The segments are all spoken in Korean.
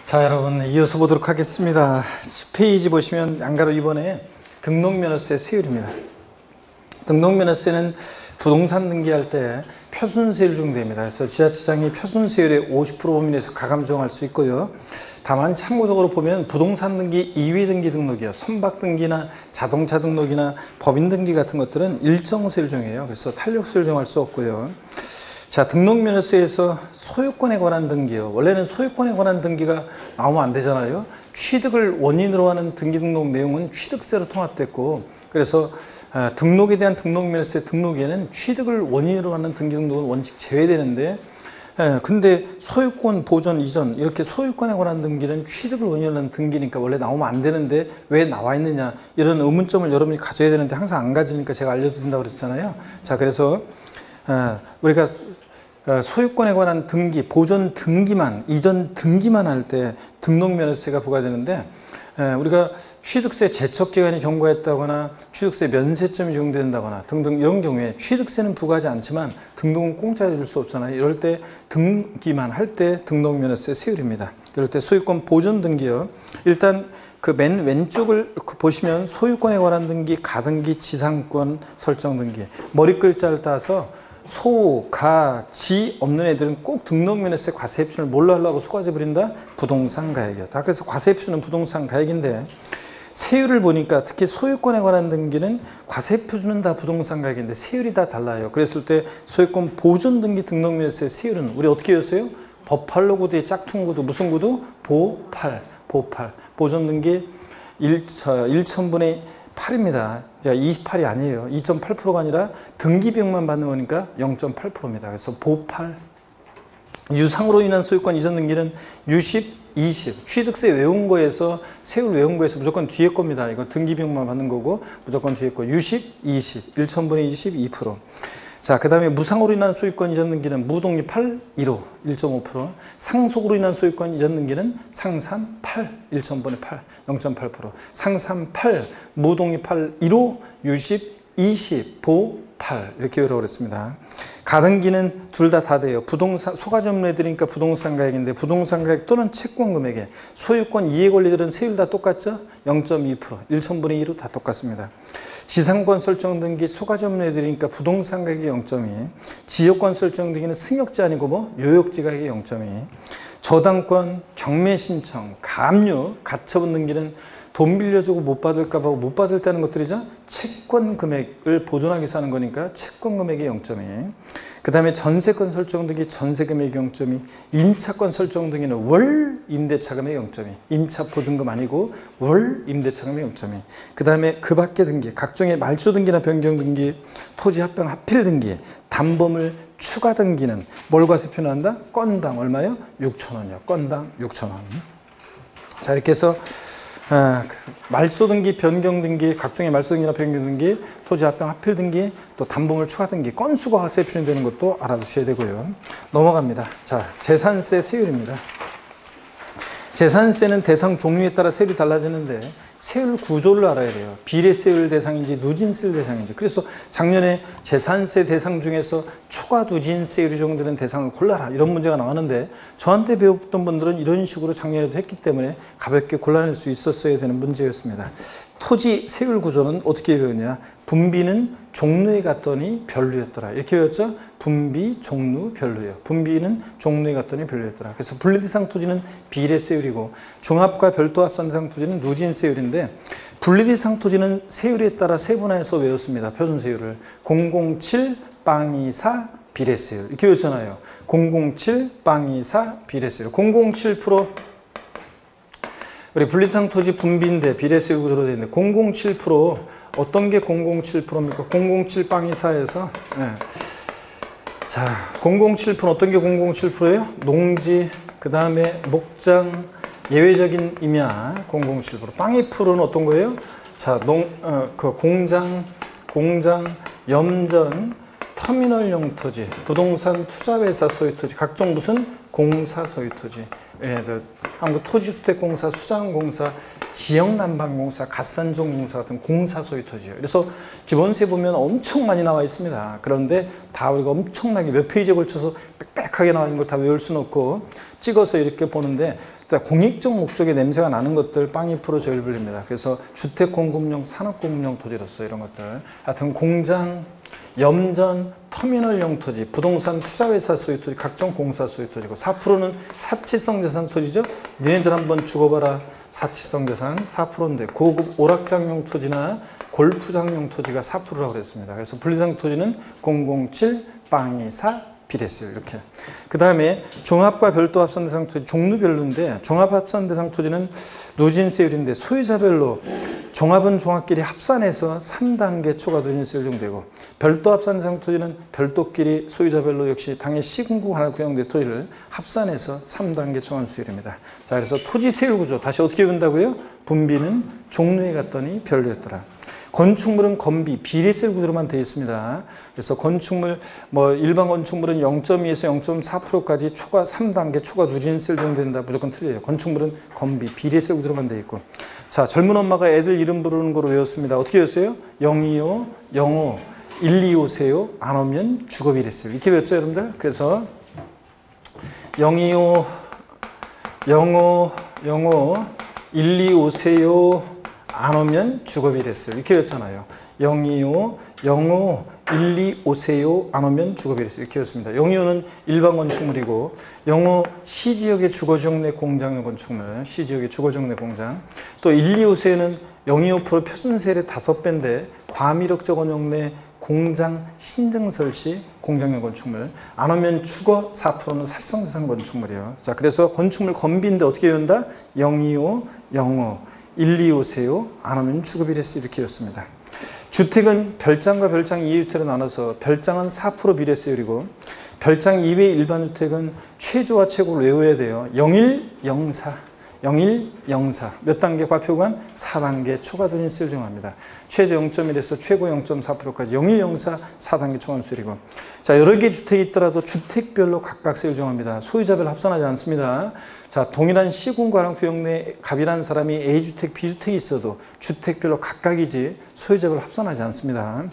자, 여러분 이어서 보도록 하겠습니다. 10페이지 보시면 양가로 2번에 등록면허세 세율입니다. 등록면허세는 부동산 등기할 때 표준세율 정도입니다. 그래서 지자체장이 표준세율의 50% 범위 내에서 가감 조정할 수 있고요. 다만 참고적으로 보면 부동산 등기, 이위 등기 등록이요, 선박 등기나 자동차 등록이나 법인 등기 같은 것들은 일정 세율 정해요. 그래서 탄력세율 정할 수 없고요. 자, 등록면허세에서 소유권에 관한 등기요. 원래는 소유권에 관한 등기가 나오면 안 되잖아요. 취득을 원인으로 하는 등기 등록 내용은 취득세로 통합됐고, 그래서 등록에 대한 등록면허세 등록에는 취득을 원인으로 하는 등기 등록은 원칙 제외되는데, 근데 소유권 보존 이전 이렇게 소유권에 관한 등기는 취득을 원인으로 하는 등기니까 원래 나오면 안 되는데 왜 나와 있느냐, 이런 의문점을 여러분이 가져야 되는데 항상 안 가지니까 제가 알려드린다고 그랬잖아요. 자, 그래서 우리가 소유권에 관한 등기, 보존 등기만, 이전 등기만 할 때 등록면허세가 부과되는데, 우리가 취득세 제척기간이 경과했다거나 취득세 면세점이 적용된다거나 등등 이런 경우에 취득세는 부과하지 않지만 등록은 공짜로 줄 수 없잖아요. 이럴 때 등기만 할 때 등록면허세 세율입니다. 이럴 때 소유권 보존 등기요. 일단 그 맨 왼쪽을 보시면 소유권에 관한 등기, 가등기, 지상권 설정 등기, 머리 글자를 따서 소, 가, 지 없는 애들은 꼭 등록면허세 과세입준을 뭘로 하려고 소가지 부린다? 부동산 가액이요. 다 그래서 과세입준은 부동산 가액인데, 세율을 보니까 특히 소유권에 관한 등기는 과세표준은 다 부동산 가액인데 세율이 다 달라요. 그랬을 때 소유권 보존 등기 등록면허세 세율은 우리 어떻게 했어요? 버팔로 구두의 짝퉁 구두, 무슨 구두? 보팔. 보존 등기 1,000분의 8입니다. 28이 아니에요. 2.8%가 아니라 등기 비용만 받는 거니까 0.8%입니다. 그래서 보팔. 유상으로 인한 소유권 이전 등기는 60, 20. 취득세 외운 거에서 세율 외운 거에서 무조건 뒤에 겁니다. 이거 등기 비용만 받는 거고 무조건 뒤에 거. 60, 20. 1,000분의 20, 2%. 자, 그 다음에 무상으로 인한 소유권 이전 등기는 무독립8, 1호, 1.5%. 상속으로 인한 소유권 이전 등기는 상산 8, 1,000분의 8, 0.8%. 상산 8, 무독립8, 1호, 유십, 20, 보 8. 이렇게 외우라고 그랬습니다. 가등기는 둘 다 돼요. 부동산, 소가지 없는 애들이니까 부동산 가액인데 부동산 가액 또는 채권 금액에 소유권 이해 권리들은 세율 다 똑같죠? 0.2%, 1,000분의 1호 다 똑같습니다. 지상권 설정 등기 소가지 없는 애들이니까 부동산 가격이 0.2, 지역권 설정 등기는 승역지 아니고 뭐 요역지 가격이 0.2, 저당권, 경매 신청, 가압류, 가처분 등기는 돈 빌려주고 못 받을까 봐 못 받을 때는 것들이죠. 채권 금액을 보존하기 위해서 하는 거니까 채권 금액이 0.2. 그 다음에 전세권 설정 등기 전세 금액이 0.2. 임차권 설정 등기는 월 임대차 금액이 0.2. 임차 보증금 아니고 월 임대차 금액이 0.2. 그 다음에 그 밖의 등기, 각종의 말소 등기나 변경 등기, 토지 합병 하필 등기, 담보물 추가 등기는 뭘 과세 표현한다? 건당 얼마요? 6,000원이요. 건당 6,000원. 자, 이렇게 해서 말소 등기, 변경 등기, 각종의 말소 등기나 변경 등기, 토지 합병 하필 등기, 또 담보물 추가 등기, 건수가 과세 표준되는 것도 알아두셔야 되고요. 넘어갑니다. 자, 재산세 세율입니다. 재산세는 대상 종류에 따라 세율이 달라지는데 세율 구조를 알아야 돼요. 비례세율 대상인지 누진세율 대상인지. 그래서 작년에 재산세 대상 중에서 초과 누진세율이 적용되는 대상을 골라라 이런 문제가 나왔는데 저한테 배웠던 분들은 이런 식으로 작년에도 했기 때문에 가볍게 골라낼 수 있었어야 되는 문제였습니다. 토지 세율 구조는 어떻게 배우냐? 분비는 종로에 갔더니 별로였더라. 이렇게 배웠죠? 분비, 종로, 별로예요. 분비는 종로에 갔더니 별로였더라. 그래서 분리대상 토지는 비례세율이고 종합과 별도 합산대상 토지는 누진세율인데 분리대상 토지는 세율에 따라 세분화해서 외웠습니다. 표준세율을. 007, 빵24, 비례세율. 이렇게 외웠잖아요. 007, 빵24, 비례세율. 007% 우리 분리대상 토지 분비인데 비례세율 구조로 되어 있는데 007% 어떤 게 007%입니까? 007 빵24에서 자, 007% 어떤 게 007%예요? 농지, 그 다음에 목장, 예외적인 임야 007%. 빵2%는 어떤 거예요? 자, 공장, 염전, 터미널용 토지, 부동산 투자회사 소유토지, 각종 무슨 공사 소유토지, 한국토지주택공사, 수장공사, 지역난방공사, 갓산종공사 같은 공사 소유 토지예요. 그래서 기본세 보면 엄청 많이 나와 있습니다. 그런데 다 우리가 엄청나게 몇 페이지에 걸쳐서 빽빽하게 나와 있는 걸 다 외울 수는 없고 찍어서 이렇게 보는데 공익적 목적의 냄새가 나는 것들 빵 2% 저율분리입니다. 그래서 주택공급용, 산업공급용 토지로서 이런 것들 하여튼 공장, 염전, 터미널용 토지, 부동산 투자회사 소유 토지, 각종 공사 소유 토지고 4%는 사치성 재산 토지죠. 니네들 한번 죽어봐라. 사치성 재산 4%인데 고급 오락장용 토지나 골프장용 토지가 4%라고 그랬습니다. 그래서 분리상 토지는 007, 빵이 4, 비례세 이렇게. 그 다음에 종합과 별도 합산 대상 토지 종류별로인데 종합 합산 대상 토지는 누진세율인데 소유자별로 종합은 종합끼리 합산해서 3단계 초과 누진세율 정되고 별도 합산 대상 토지는 별도끼리 소유자별로 역시 당해 시군구 하나 구형된 토지를 합산해서 3단계 초과수율입니다. 자, 그래서 토지세율 구조 다시 어떻게 본다고요? 분비는 종류에 갔더니 별로였더라. 건축물은 건비, 비례세 구조로만 되어 있습니다. 그래서 건축물, 일반 건축물은 0.2에서 0.4%까지 초과 3단계 초과 누진세율 정도된다. 무조건 틀려요. 건축물은 건비, 비례세 구조로만 되어 있고. 자, 젊은 엄마가 애들 이름 부르는 거로 외웠습니다. 어떻게 외웠어요? 025, 05, 125세요. 안 오면 주거 비례세. 이렇게 외웠죠, 여러분들? 그래서 025, 05, 125세요. 안 오면 주거 비례세 이렇게 외웠잖아요. 025, 05, 125세요. 안 오면 주거 비례세 이렇게 외웠습니다. 025는 일반 건축물이고 05 시지역의 주거지역 내 공장용 건축물, 시지역의 주거지역 내 공장. 또 125세는 025% 표준세율의 5배인데 과미력적 원형 내 공장 신증설 시 공장용 건축물. 안 오면 주거 4%는 사실성재산 건축물이에요. 자, 그래서 건축물 건비인데 어떻게 외운다? 025, 05 125세요. 안 하면 주거 비례세 이렇게 였습니다. 주택은 별장과 별장 2주택으로 나눠서 별장은 4% 비례세율이고 별장 이외의 일반 주택은 최저와 최고를 외워야 돼요. 01, 04. 01, 04. 몇 단계 과표관? 4단계 초과 누진세율 정합니다. 최저 0.1에서 최고 0.4%까지 01, 04, 4단계 초과수율이고. 자, 여러 개 주택이 있더라도 주택별로 각각 세율 정합니다. 소유자별 합산하지 않습니다. 자, 동일한 시군구랑 구역 내 갑이라는 사람이 A주택, B주택이 있어도 주택별로 각각이지 소유자별 합산하지 않습니다.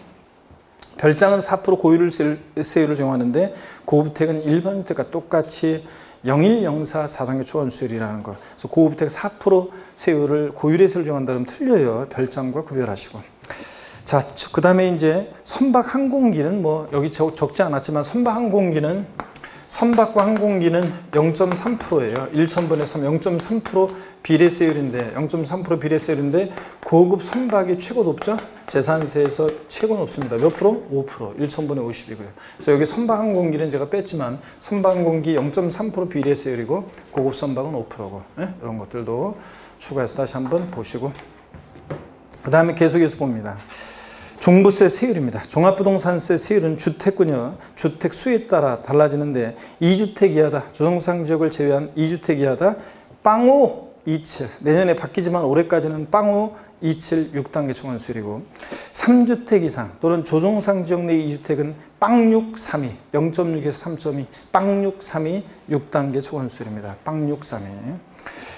별장은 4% 고율 세율을 정하는데 고주택은 일반 주택과 똑같이 01, 04, 4단계 초과수율이라는 거. 그래서 고주택 4% 세율을 고율의 세율을 정한다면 틀려요. 별장과 구별하시고. 자, 그 다음에 이제 선박 항공기는 여기 적지 않았지만 선박과 항공기는 0.3%예요. 1,000분의 3, 0.3% 비례세율인데 0.3% 비례세율인데 고급 선박이 최고 높죠? 재산세에서 최고 높습니다. 몇 프로? 5%. 1,000분의 50이고요. 그래서 여기 선박 항공기는 제가 뺐지만 선박 항공기 0.3% 비례세율이고 고급 선박은 5%고 이런 것들도 추가해서 다시 한번 보시고 그 다음에 계속해서 봅니다. 종부세 세율입니다. 종합부동산세 세율은 주택군요. 주택 수에 따라 달라지는데 2주택 이하다. 조성상 지역을 제외한 2주택 이하다. 빵5, 27. 내년에 바뀌지만 올해까지는 빵5, 27, 6단계 초과수율이고 3주택 이상 또는 조성상 지역 내 2주택은 빵6, 32. 0.6에서 3.2. 빵6, 32, 6단계 초과수율입니다. 빵6, 32.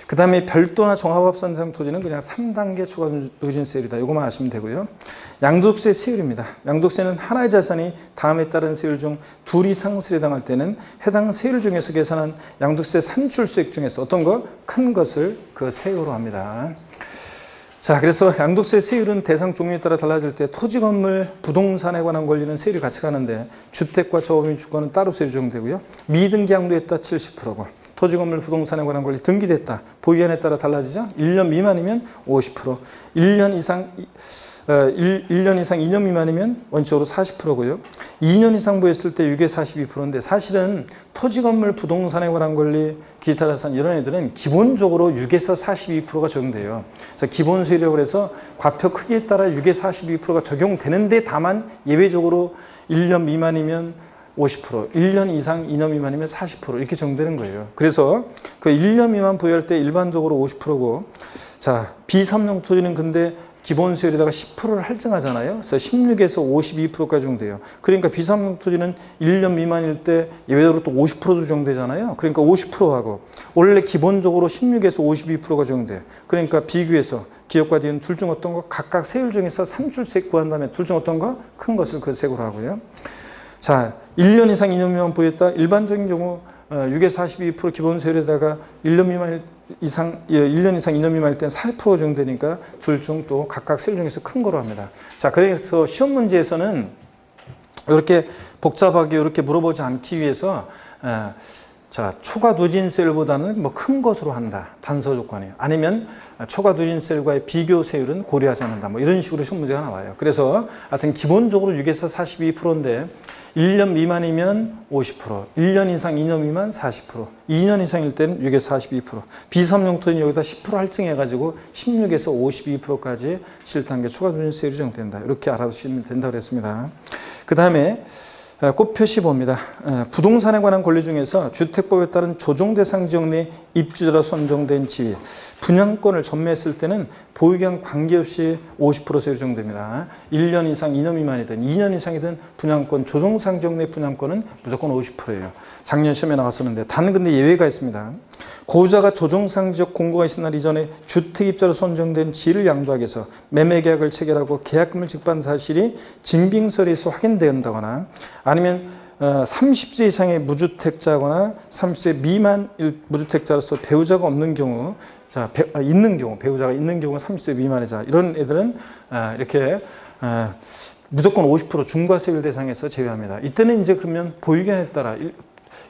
그 다음에 별도나 종합합산 대상 토지는 그냥 3단계 초과 누진세율이다. 이것만 아시면 되고요. 양도세 세율입니다. 양도세는 하나의 자산이 다음에 따른 세율 중 둘 이상 세율당할 때는 해당 세율 중에서 계산한 양도세 산출수액 중에서 어떤 거? 큰 것을 그 세율로 합니다. 자, 그래서 양도세 세율은 대상 종류에 따라 달라질 때 토지, 건물, 부동산에 관한 권리는 세율이 같이 가는데 주택과 저업인 주거는 따로 세율 적용되고요. 미등기 양도했다 70%고 토지, 건물, 부동산에 관한 권리 등기됐다. 보유한에 따라 달라지죠. 1년 미만이면 50%, 1년 이상 2년 미만이면 원칙적으로 40%고요. 2년 이상 보였을 때 6에 42%인데 사실은 토지, 건물, 부동산에 관한 권리, 기타 자산 이런 애들은 기본적으로 6에서 42%가 적용돼요. 그래서 기본세율이라고 해서 과표 크기에 따라 6에 42%가 적용되는데 다만 예외적으로 1년 미만이면 50%, 1년 이상 2년 미만이면 40% 이렇게 정되는 거예요. 그래서 그 1년 미만 보유할 때 일반적으로 50%고 자, 비삼용 토지는 근데 기본 세율에다가 10%를 할증하잖아요. 그래서 16에서 52%까지 적용돼요. 그러니까 비상용 토지는 1년 미만일 때 예외적으로 또 50%도 적용되잖아요. 그러니까 50%하고 원래 기본적으로 16에서 52%가 적용돼요. 그러니까 비교해서 기업과 대인 둘 중 어떤 거 각각 세율 중에서 산출세 구한 다음에 둘 중 어떤 거 큰 것을 그 세율로 하고요. 자, 1년 이상 2년 미만 보였다. 일반적인 경우 6에서 42% 기본 세율에다가 1년 이상 2년 미만일 때는 40%가 적용되니까 둘 중 또 각각 세율 중에서 큰 거로 합니다. 자, 그래서 시험 문제에서는 이렇게 복잡하게 이렇게 물어보지 않기 위해서 자, 초과 누진세율보다는 뭐 큰 것으로 한다. 단서 조건이에요. 아니면 초과 누진세율과의 비교 세율은 고려하지 않는다. 뭐 이런 식으로 시험 문제가 나와요. 그래서 하여튼 기본적으로 6에서 42%인데 1년 미만이면 50%, 1년 이상 2년 미만 40%, 2년 이상일 때는 6에서 42%, 비삼용토는 여기다 10% 할증해가지고 16에서 52%까지 실단계 초과 누진세율이 적용된다. 이렇게 알아두시면 된다고 그랬습니다. 그 다음에 꼭 표시 봅니다. 부동산에 관한 권리 중에서 주택법에 따른 조정대상 지역 내 입주자로 선정된 지위, 분양권을 전매했을 때는 보유기간 관계없이 50% 세율이 적용됩니다. 1년 이상 2년 미만이든 2년 이상이든 분양권, 조정상 지역 내 분양권은 무조건 50%예요. 작년 시험에 나왔었는데 단 근데 예외가 있습니다. 고유자가 조정상 지역 공고가 있은 날 이전에 주택입자로 선정된 지위를 양도하기 위해서 매매계약을 체결하고 계약금을 지급한 사실이 증빙서류에서 확인된다거나 아니면 30세 이상의 무주택자거나 30세 미만 무주택자로서 배우자가 없는 경우, 자, 있는 경우, 배우자가 있는 경우 30세 미만의 자, 이런 애들은 이렇게 무조건 50% 중과세율 대상에서 제외합니다. 이때는 이제 그러면 보유기간에 따라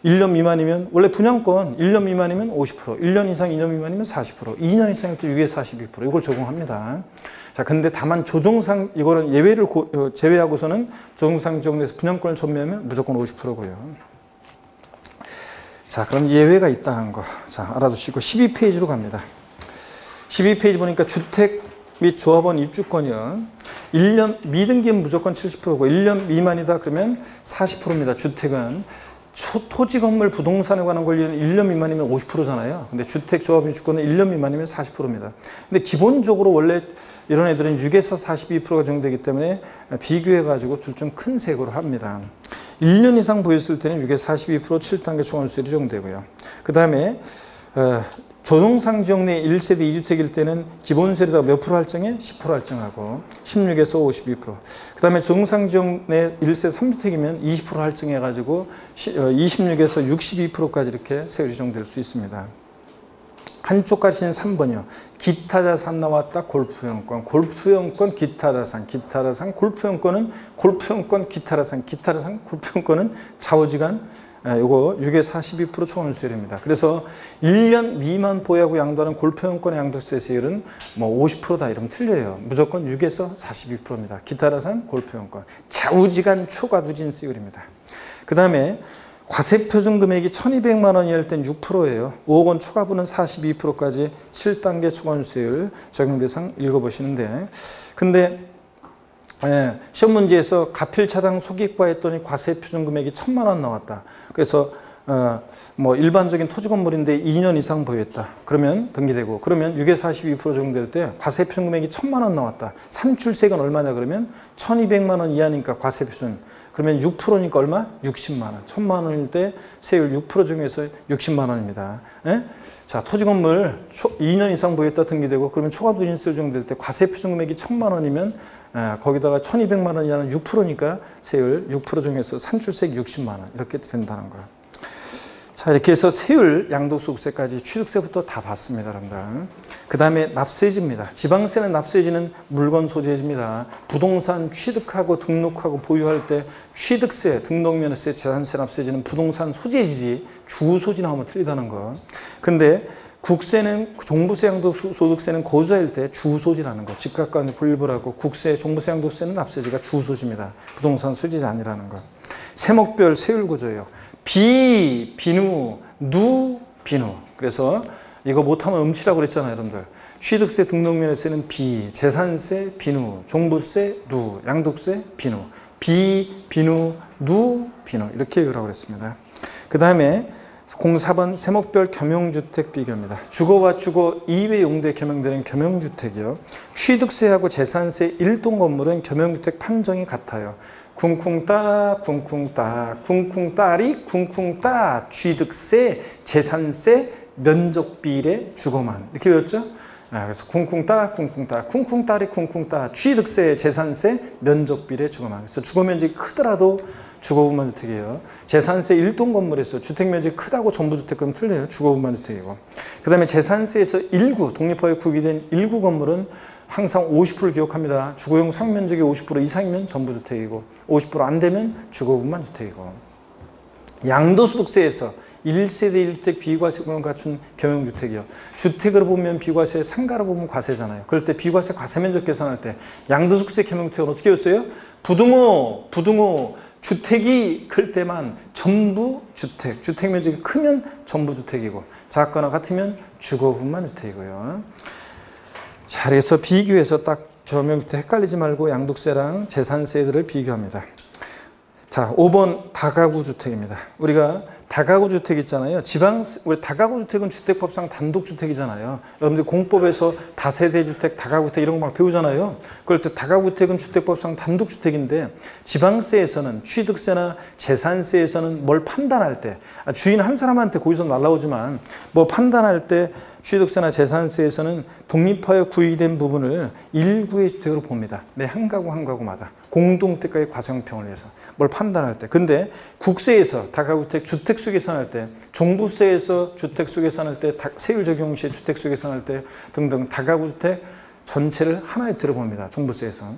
1년 미만이면 원래 분양권 1년 미만이면 50%, 1년 이상 2년 미만이면 40%, 2년 이상일 때 6에서 42% 이걸 적용합니다. 자, 근데 다만 조정상 이거는 예외를 제외하고서는 조정상 지역내에서 분양권을 전매하면 무조건 50%고요. 자, 그럼 예외가 있다는 거. 자, 알아두시고 12페이지로 갑니다. 12페이지 보니까 주택 및 조합원 입주권이요. 1년 미등기는 무조건 70%고 1년 미만이다 그러면 40%입니다. 주택은. 토지 건물 부동산에 관한 권리는 1년 미만이면 50%잖아요. 근데 주택 조합 입주권은 1년 미만이면 40%입니다. 근데 기본적으로 원래 이런 애들은 6에서 42%가 적용되기 때문에 비교해가지고 둘 중 큰 세고로 합니다. 1년 이상 보였을 때는 6에서 42% 7단계 총원수율이 적용되고요. 그 다음에 조정상 지역 내 1세대 2주택일 때는 기본세율에다가 몇 프로 할증해? 10% 할증하고 16에서 52%. 그 다음에 조정상 지역 내 1세대 3주택이면 20% 할증해가지고 26에서 62%까지 이렇게 세율이 적용될 수 있습니다. 한쪽까지는 3번이요. 기타 자산 나왔다. 골프용권, 골프용권, 기타 자산, 기타 자산, 골프용권은 골프용권, 기타 자산, 기타 자산, 골프용권은 좌우지간 요거 6에서 42% 총원수율입니다. 그래서 1년 미만 보유하고 양도하는 골프용권의 양도세 세율은 뭐 50%다 이러면 틀려요. 무조건 6에서 42%입니다. 기타 자산, 골프용권. 좌우지간 초과 누진 세율입니다. 그 다음에 과세표준 금액이 1,200만 원이할 땐 6%예요. 5억 원 초과분은 42%까지 7단계 총원수율 적용 대상 읽어보시는데 근데 시험 문제에서 가필차당 소기과 했더니 과세표준 금액이 1,000만 원 나왔다. 그래서 뭐 일반적인 토지 건물인데 2년 이상 보유했다. 그러면 등기되고 그러면 6에서 42% 적용될 때 과세표준 금액이 1,000만 원 나왔다. 산출세가 얼마냐 그러면 1,200만 원 이하니까 과세표준 그러면 6%니까 얼마? 60만 원. 1,000만 원일 때 세율 6% 적용해서 60만 원입니다. 예? 자, 토지 건물 2년 이상 보유했다 등기되고 그러면 초과부진세 적용될 때 과세표준 금액이 1,000만 원이면 거기다가 1,200만 원 이하는 6%니까 세율 6% 적용해서 산출세 60만 원 이렇게 된다는 거예요. 자, 이렇게 해서 세율, 양도소득세까지 취득세부터 다 봤습니다, 여러분들. 그 다음에 납세지입니다. 지방세는 납세지는 물건 소재지입니다. 부동산 취득하고 등록하고 보유할 때 취득세, 등록면허세, 재산세 납세지는 부동산 소재지지 주소지 나오면 틀리다는 거. 근데 국세는 종부세 양도소득세는 거주자일 때 주소지라는 거. 집값과 분립을 하고 국세, 종부세 양도세는 납세지가 주소지입니다. 부동산 소재지 아니라는 거. 세목별 세율 구조예요. 비, 비누, 누, 비누. 그래서 이거 못하면 음치라고 그랬잖아요, 여러분들. 취득세, 등록면허세는 비, 재산세, 비누, 종부세, 누, 양도세, 비누. 비, 비누, 누, 비누. 이렇게 외우라고 그랬습니다. 그 다음에 04번 세목별 겸용주택 비교입니다. 주거와 주거 이외 용도에 겸용되는 겸용주택이요. 취득세하고 재산세 1동 건물은 겸용주택 판정이 같아요. 쿵쿵따 쿵쿵따 쿵쿵따리 쿵쿵따 취득세 재산세 면적비례 주거만 이렇게 외웠죠? 그래서 쿵쿵따 쿵쿵따 쿵쿵따리 쿵쿵따 취득세 재산세 면적비례 주거만. 그래서 주거면적이 크더라도 주거분만 주택이에요. 재산세 1동 건물에서 주택면적이 크다고 전부주택 그럼 틀려요. 주거분만 주택이고. 그 다음에 재산세에서 일구 독립하여 구기된 일구 건물은 항상 50%를 기억합니다. 주거용 상면적이 50% 이상이면 전부주택이고 50% 안 되면 주거분만 주택이고. 양도소득세에서 1세대 1주택 비과세금을 갖춘 겸용주택이요. 주택으로 보면 비과세, 상가로 보면 과세잖아요. 그럴 때 비과세 과세면적 계산할 때 양도소득세 겸용주택은 어떻게 했어요? 부등호 주택이 클 때만 전부주택, 주택면적이 크면 전부주택이고 작거나 같으면 주거분만 주택이고요. 자, 그래서 비교해서 딱 겸용주택 헷갈리지 말고 양도세랑 재산세들을 비교합니다. 자, 5번 다가구 주택입니다. 우리가 다가구 주택 있잖아요. 우리 다가구 주택은 주택법상 단독주택이잖아요. 여러분들 공법에서 다세대 주택, 다가구 주택 이런 거 막 배우잖아요. 그럴 때 다가구 주택은 주택법상 단독주택인데 지방세에서는 취득세나 재산세에서는 뭘 판단할 때 주인 한 사람한테 거기서 날라오지만 뭐 판단할 때 취득세나 재산세에서는 독립하여 구입된 부분을 일구의 주택으로 봅니다. 내 한 가구마다 공동주택가의 과세형평을 위해서 뭘 판단할 때. 근데 국세에서 다가구주택 주택수 계산할 때, 종부세에서 주택수 계산할 때, 세율 적용 시에 주택수 계산할 때 등등 다가구주택 전체를 하나에 들어봅니다. 종부세에서.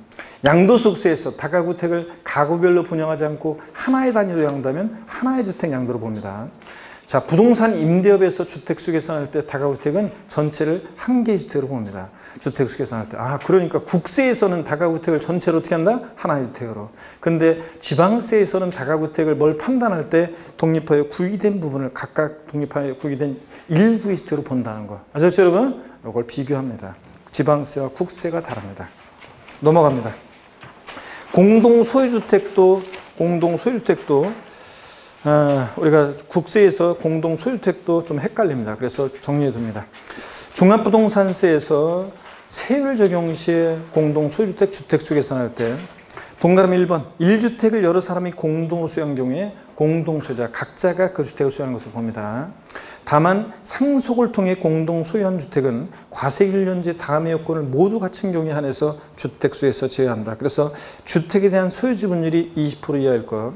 양도소득세에서 다가구주택을 가구별로 분양하지 않고 하나의 단위로 양도하면 하나의 주택 양도로 봅니다. 자, 부동산 임대업에서 주택수 계산할 때 다가구주택은 전체를 한 개의 주택으로 봅니다. 주택수 계산할 때. 그러니까 국세에서는 다가구주택을 전체로 어떻게 한다? 하나의 주택으로. 근데 지방세에서는 다가구주택을 뭘 판단할 때 독립하여 구입된 부분을 각각 독립하여 구입된 일구의 주택으로 본다는 거. 아셨죠, 여러분? 이걸 비교합니다. 지방세와 국세가 다릅니다. 넘어갑니다. 공동소유주택도 우리가 국세에서 공동소유주택도 좀 헷갈립니다. 그래서 정리해둡니다. 종합부동산세에서 세율 적용 시에 공동소유주택 주택수 계산할 때 동그라미 1번 1주택을 여러 사람이 공동으로 소유한 경우에 공동소유자 각자가 그 주택을 소유하는 것을 봅니다. 다만 상속을 통해 공동 소유한 주택은 과세 1년제 다음의 요건을 모두 갖춘 경우에 한해서 주택수에서 제외한다. 그래서 주택에 대한 소유 지분율이 20% 이하일 것,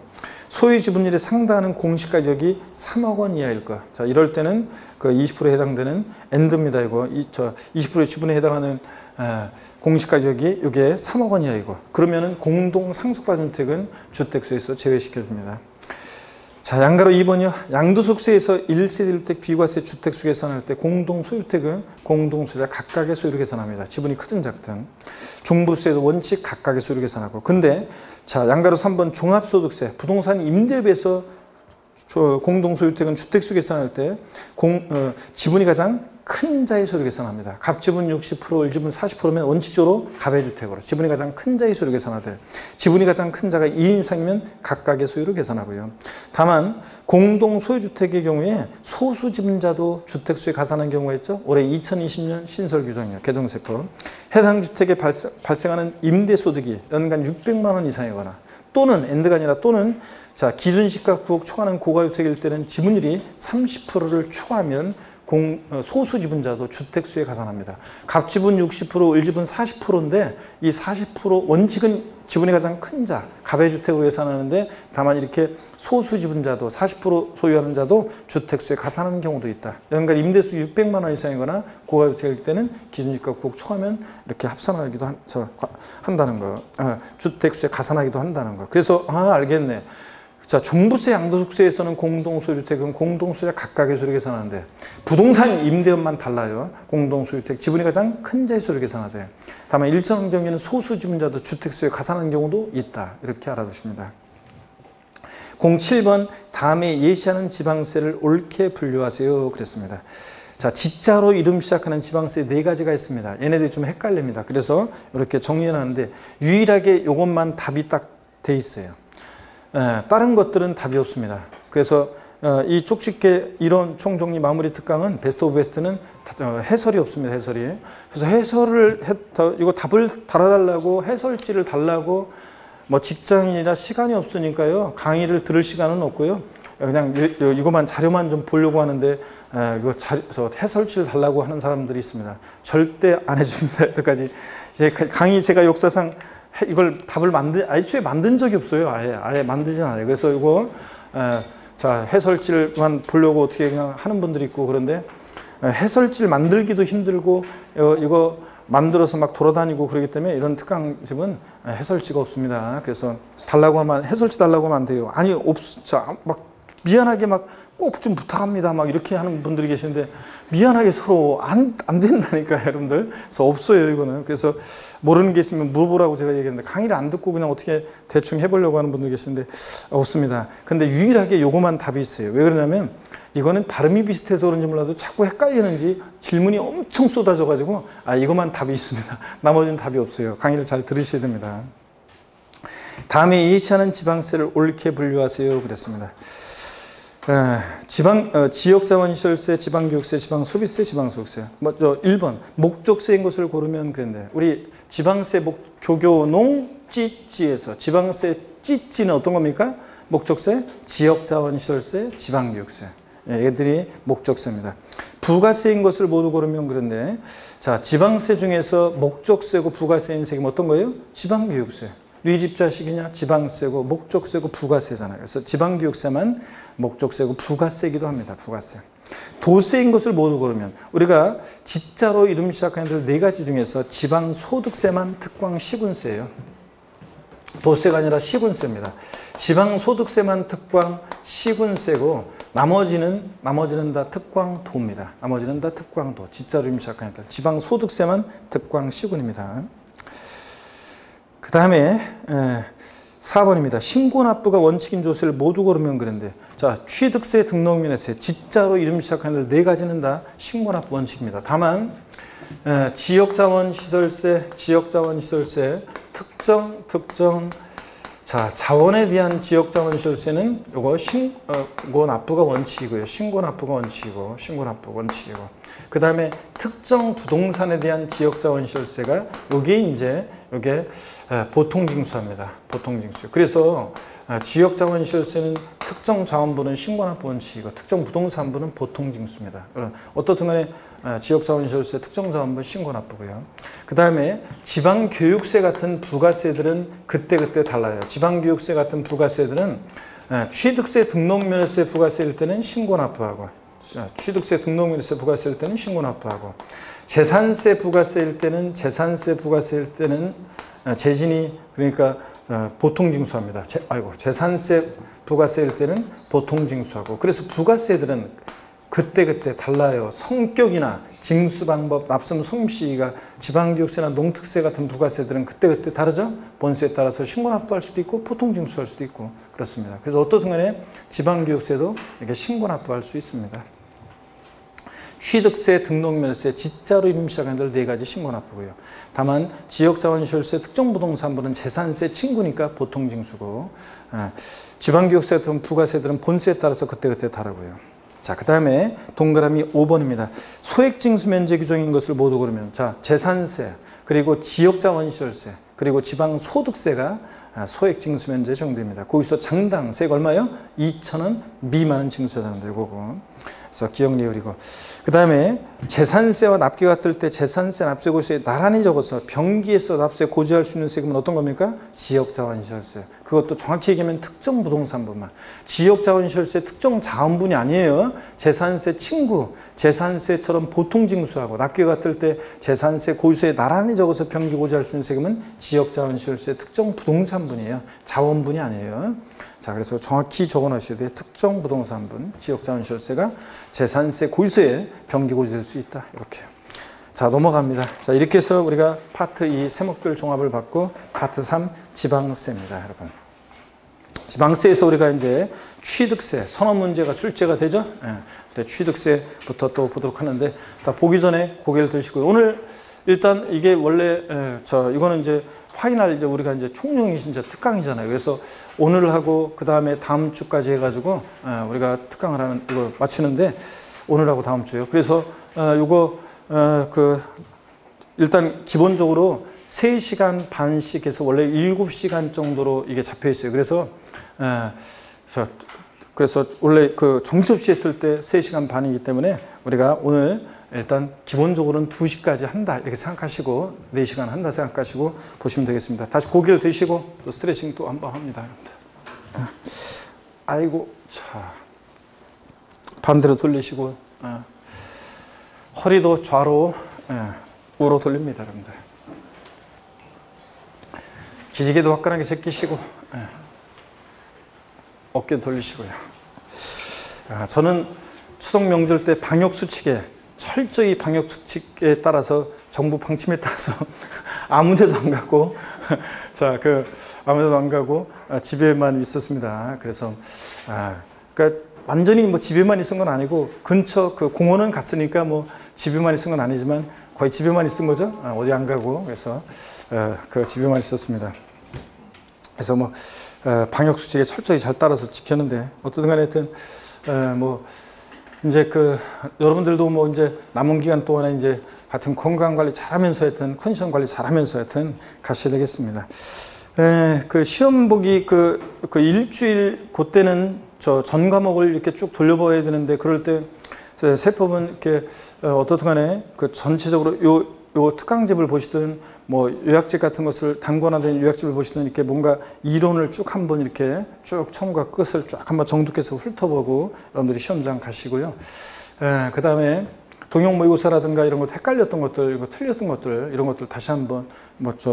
소유 지분율에 상당하는 공시가격이 3억 원 이하일 것. 자, 이럴 때는 그 20%에 해당되는 엔드입니다. 이거 20%의 지분에 해당하는 공시가격이 이게 3억 원 이하이고, 그러면은 공동 상속받은 주택은 주택수에서 제외시켜줍니다. 자, 양가로 2번이요. 양도소득세에서 1세대 1주택 비과세 주택수 계산할 때 공동소유주택은 공동소유자 각각의 소유를 계산합니다. 지분이 크든 작든. 종부세도 원칙 각각의 소유를 계산하고. 근데 자, 양가로 3번 종합소득세 부동산 임대업에서 공동소유주택은 주택수 계산할 때 지분이 가장 큰 자의 소유를 계산합니다. 갑지분 60%, 을지분 40%면 원칙적으로 갑의 주택으로 지분이 가장 큰 자의 소유를 계산하되, 지분이 가장 큰 자가 2인 이상이면 각각의 소유를 계산하고요. 다만 공동소유주택의 경우에 소수지분자도 주택수에 가산하는 경우가 있죠. 올해 2020년 신설 규정이요. 개정세법. 해당 주택에 발생하는 임대소득이 연간 600만 원 이상이거나, 또는 엔드가 아니라 또는 자, 기준시가 9억 초과하는 고가주택일 때는 지분율이 30%를 초과하면 소수 지분자도 주택수에 가산합니다. 갑지분 60%, 을지분 40%인데 이 40% 원칙은 지분이 가장 큰 자, 갑의 주택으로 계산하는데, 다만 이렇게 소수 지분자도 40% 소유하는 자도 주택수에 가산하는 경우도 있다. 연간 임대수 600만 원 이상이거나 고가주택일 때는 기준시가 9억 초과하면 이렇게 합산하기도 한다는 거. 주택수에 가산하기도 한다는 거. 그래서 알겠네. 자, 종부세, 양도소득세에서는 공동소유주택은 공동소유자 각각의 소유를 계산하는데, 부동산 임대업만 달라요. 공동소유주택 지분이 가장 큰 자의 소유를 계산하되, 다만 일정 경우에는 소수지분자도 주택수에 가산하는 경우도 있다. 이렇게 알아두십니다. 07번 다음에 예시하는 지방세를 옳게 분류하세요. 그랬습니다. 자, 지자로 이름 시작하는 지방세 4가지가 있습니다. 얘네들이 좀 헷갈립니다. 그래서 이렇게 정리해놨는데 유일하게 이것만 답이 딱 돼 있어요. 다른 것들은 답이 없습니다. 그래서 이 쪽집게 이론 총정리 마무리 특강은 베스트 오브 베스트는 해설이 없습니다. 해설이. 그래서 해설을 이거 답을 달아달라고 해설지를 달라고 뭐 직장이나 시간이 없으니까요. 강의를 들을 시간은 없고요. 그냥 이거만 자료만 좀 보려고 하는데 이거 해설지를 달라고 하는 사람들이 있습니다. 절대 안 해줍니다. 여태까지 이제 강의 제가 역사상 이걸 답을 애초에 만든 적이 없어요. 아예 만들지 않아요. 그래서 이거 자 해설지를만 보려고 어떻게 그냥 하는 분들이 있고 그런데 해설지를 만들기도 힘들고 이거 만들어서 막 돌아다니고 그러기 때문에 이런 특강집은 해설지가 없습니다. 그래서 달라고 하면 해설지 달라고 하면 안 돼요. 아니 막 미안하게 막 꼭 좀 부탁합니다. 막 이렇게 하는 분들이 계시는데 미안하게 서로 안 된다니까요, 여러분들. 그래서 없어요, 이거는. 그래서 모르는 게 있으면 물어보라고 제가 얘기했는데 강의를 안 듣고 그냥 어떻게 대충 해보려고 하는 분들 계시는데 없습니다. 근데 유일하게 요거만 답이 있어요. 왜 그러냐면 이거는 발음이 비슷해서 그런지 몰라도 자꾸 헷갈리는지 질문이 엄청 쏟아져가지고 이거만 답이 있습니다. 나머지는 답이 없어요. 강의를 잘 들으셔야 됩니다. 다음에 예시하는 지방세를 옳게 분류하세요. 그랬습니다. 지역자원시설세, 지방교육세, 지방소비세, 지방소득세. 1번 목적세인 것을 고르면 그랬는데 우리 지방세 교교농 찌찌에서 지방세 찌찌는 어떤 겁니까? 목적세, 지역자원시설세, 지방교육세. 얘들이 목적세입니다. 부가세인 것을 모두 고르면 그런데 자 지방세 중에서 목적세고 부가세인 세금은 어떤 거예요? 지방교육세. 네 집 자식이냐? 지방세고 목적세고 부가세잖아요. 그래서 지방교육세만 목적세고 부가세기도 합니다. 부가세. 도세인 것을 모두 고르면 우리가 지자로 이름 시작하는 애들 네 가지 중에서 지방소득세만 특광 시군세예요. 도세가 아니라 시군세입니다. 지방소득세만 특광 시군세고 나머지는 다 특광도입니다. 나머지는 다 특광도. 지자로 이름 시작하는 애들 지방소득세만 특광 시군입니다. 그 다음에 4번입니다. 신고납부가 원칙인 조세를 모두 고르면 그런데 자 취득세, 등록면허세, 지자로 이름 시작하는 네 가지는 다 신고납부 원칙입니다. 다만 지역자원시설세, 특정 자 자원에 대한 지역자원시설세는 요거 신고납부가 원칙이고요. 신고납부가 원칙이고 그 다음에 특정 부동산에 대한 지역자원시설세가 요게 보통징수합니다. 보통징수. 그래서 지역자원시설세는 특정 자원부는 신고납부 원칙이고 특정 부동산부는 보통징수입니다. 어떻든 간에 지역자원시설세 특정 자원부 신고납부고요. 그 다음에 지방교육세 같은 부가세들은 그때 달라요. 지방교육세 같은 부가세들은 취득세, 등록면허세 부가세일 때는 신고납부하고 취득세, 등록면허세 부가세일 때는 신고납부하고 재산세 부가세일 때는 재진이 그러니까 보통징수합니다. 재산세 부가세일 때는 보통징수하고 그래서 부가세들은 그때 달라요. 성격이나 징수 방법, 납품 솜씨가 지방교육세나 농특세 같은 부가세들은 그때 다르죠. 본세에 따라서 신고납부할 수도 있고 보통징수할 수도 있고 그렇습니다. 그래서 어떤 순간에 지방교육세도 이렇게 신고납부할 수 있습니다. 취득세, 등록면허세, 지자로 이름 시작하는 네 가지 신고납부고요. 다만 지역자원시설세, 특정부동산부는 재산세 친구니까 보통징수고 지방교육세 같은 부가세들은 본세에 따라서 그때 다르고요. 자, 그 다음에 동그라미 5번입니다. 소액징수면제 규정인 것을 모두 고르면 자 재산세, 그리고 지역자원시설세, 그리고 지방소득세가 소액징수면제 정도입니다. 거기서 장당세가 얼마요? 2,000원 미만은 징수하는데 이거고. 그래서 기억 리을이고. 그 다음에 재산세와 납기가 같을 때 재산세, 납세, 고지세 나란히 적어서 병기에서 납세, 고지할 수 있는 세금은 어떤 겁니까? 지역자원시설세. 그것도 정확히 얘기하면 특정 부동산부만. 지역자원시설세 특정 자원분이 아니에요. 재산세 친구, 재산세처럼 보통징수하고 납기가 같을 때 재산세, 고지세 나란히 적어서 병기, 고지할 수 있는 세금은 지역자원시설세 특정 부동산분이에요. 자원분이 아니에요. 자, 그래서 정확히 적어 놓으셔야 돼요. 특정 부동산분, 지역자원시설세가 재산세, 고지세에 병기 고지될 수 있다. 이렇게. 자, 넘어갑니다. 자, 이렇게 해서 우리가 파트 2 세목별 종합을 받고 파트 3 지방세입니다, 여러분. 지방세에서 우리가 이제 취득세, 선언 문제가 출제가 되죠? 네, 취득세부터 또 보도록 하는데, 다 보기 전에 고개를 드시고요. 오늘 일단 이게 원래 이거는 이제 파이널 이제 우리가 이제 총령이 진짜 특강이잖아요. 그래서 오늘 하고 그 다음에 다음 주까지 해가지고 우리가 특강을 하는 이거 마치는데 오늘하고 다음 주요. 그래서 요거 일단 기본적으로 3시간 반씩 해서 원래 7시간 정도로 이게 잡혀 있어요. 그래서 원래 그 정신없이 했을 때 3시간 반이기 때문에 우리가 오늘 일단 기본적으로는 2시까지 한다 이렇게 생각하시고 4시간 한다 생각하시고 보시면 되겠습니다. 다시 고기를 드시고 또 스트레칭 또 한번 합니다. 아이고, 자 반대로 돌리시고 허리도 좌로 우로 돌립니다, 여러분들. 기지개도 화끈하게 제끼시고 어깨 돌리시고요. 저는 추석 명절 때 철저히 방역 수칙에 따라서 정부 방침에 따라서 아무데도 안 가고 아무데도 안 가고 집에만 있었습니다. 그래서 그러니까 완전히 뭐 집에만 있은 건 아니고 근처 그 공원은 갔으니까 뭐 집에만 있은 건 아니지만 거의 집에만 있은 거죠. 어디 안 가고. 그래서 그 집에만 있었습니다. 그래서 뭐 방역 수칙에 철저히 잘 따라서 지켰는데 어쨌든 간에 하여튼 뭐 이제 여러분들도 뭐 이제 남은 기간 동안에 이제 하여튼 건강 관리 잘하면서 하여튼 컨디션 관리 잘하면서 하여튼 가셔야 되겠습니다. 그 시험 보기 일주일 그때는 전 과목을 이렇게 쭉 돌려봐야 되는데 그럴 때 세법은 이렇게 어떻든 간에 전체적으로 요 특강집을 보시든 뭐 요약집 같은 것을 단권화된 요약집을 보시든 이렇게 뭔가 이론을 쭉 한번 이렇게 쭉 처음과 끝을 쫙 한번 정독해서 훑어보고 여러분들이 시험장 가시고요. 그 다음에 동영 모의고사라든가 이런 것 헷갈렸던 것들, 틀렸던 것들 이런 것들 다시 한번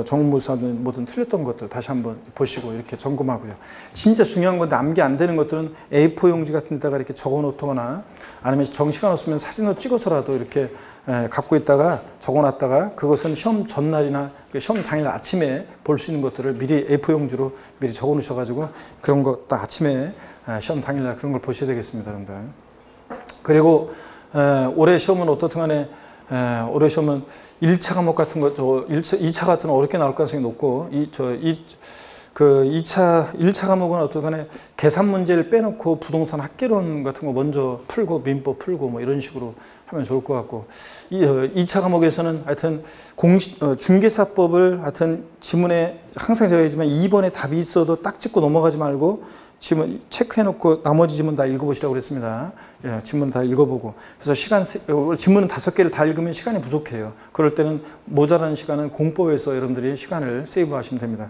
정모의고사든 뭐든 틀렸던 것들 다시 한번 보시고 이렇게 점검하고요. 진짜 중요한 건데 암기 안 되는 것들은 A4 용지 같은 데다가 이렇게 적어 놓거나 아니면 시간 없으면 사진으로 찍어서라도 이렇게 갖고 있다가 적어 놨다가 그것은 시험 전날이나 시험 당일 아침에 볼 수 있는 것들을 미리 A4 용지로 미리 적어 놓으셔 가지고 그런 거 딱 아침에 시험 당일날 그런 걸 보셔야 되겠습니다, 여러분들. 그리고 올해 시험은 어떻든 간에 올해 시험은 1차 과목 같은 거 2차 같은 거 어렵게 나올 가능성이 높고 1차 과목은 어떻든 간에 계산 문제를 빼놓고 부동산 학개론 같은 거 먼저 풀고 민법 풀고 뭐 이런 식으로 하면 좋을 것 같고 2차 과목에서는 하여튼 중개사법을 하여튼 지문에 항상 제가 얘기하지만 2번에 답이 있어도 딱 찍고 넘어가지 말고 지문 체크해놓고 나머지 지문 다 읽어보시라고 그랬습니다. 지문 다 읽어보고 그래서 지문은 5개를 다 읽으면 시간이 부족해요. 그럴 때는 모자라는 시간은 공법에서 여러분들이 시간을 세이브하시면 됩니다.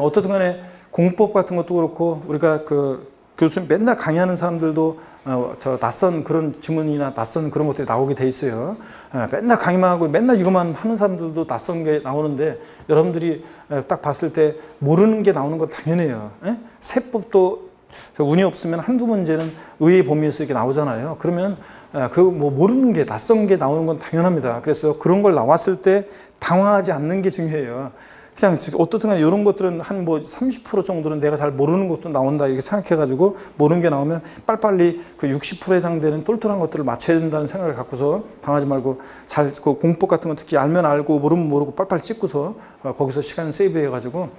어떻든 간에 공법 같은 것도 그렇고 우리가 교수님 맨날 강의하는 사람들도 낯선 그런 지문이나 낯선 그런 것들이 나오게 돼 있어요. 맨날 강의만 하고 맨날 이것만 하는 사람들도 낯선 게 나오는데 여러분들이 딱 봤을 때 모르는 게 나오는 건 당연해요. 세법도 운이 없으면 한두 문제는 의의 범위에서 이렇게 나오잖아요. 그러면 모르는 게 낯선 게 나오는 건 당연합니다. 그래서 그런 걸 나왔을 때 당황하지 않는 게 중요해요. 그냥 어떻든 간에 이런 것들은 한 30% 정도는 내가 잘 모르는 것도 나온다 이렇게 생각해가지고 모르는 게 나오면 빨리빨리 60%에 해당되는 똘똘한 것들을 맞춰야 된다는 생각을 갖고서 당하지 말고 공법 같은 거 특히 알면 알고 모르면 모르고 빨리빨리 찍고서 거기서 시간 세이브해가지고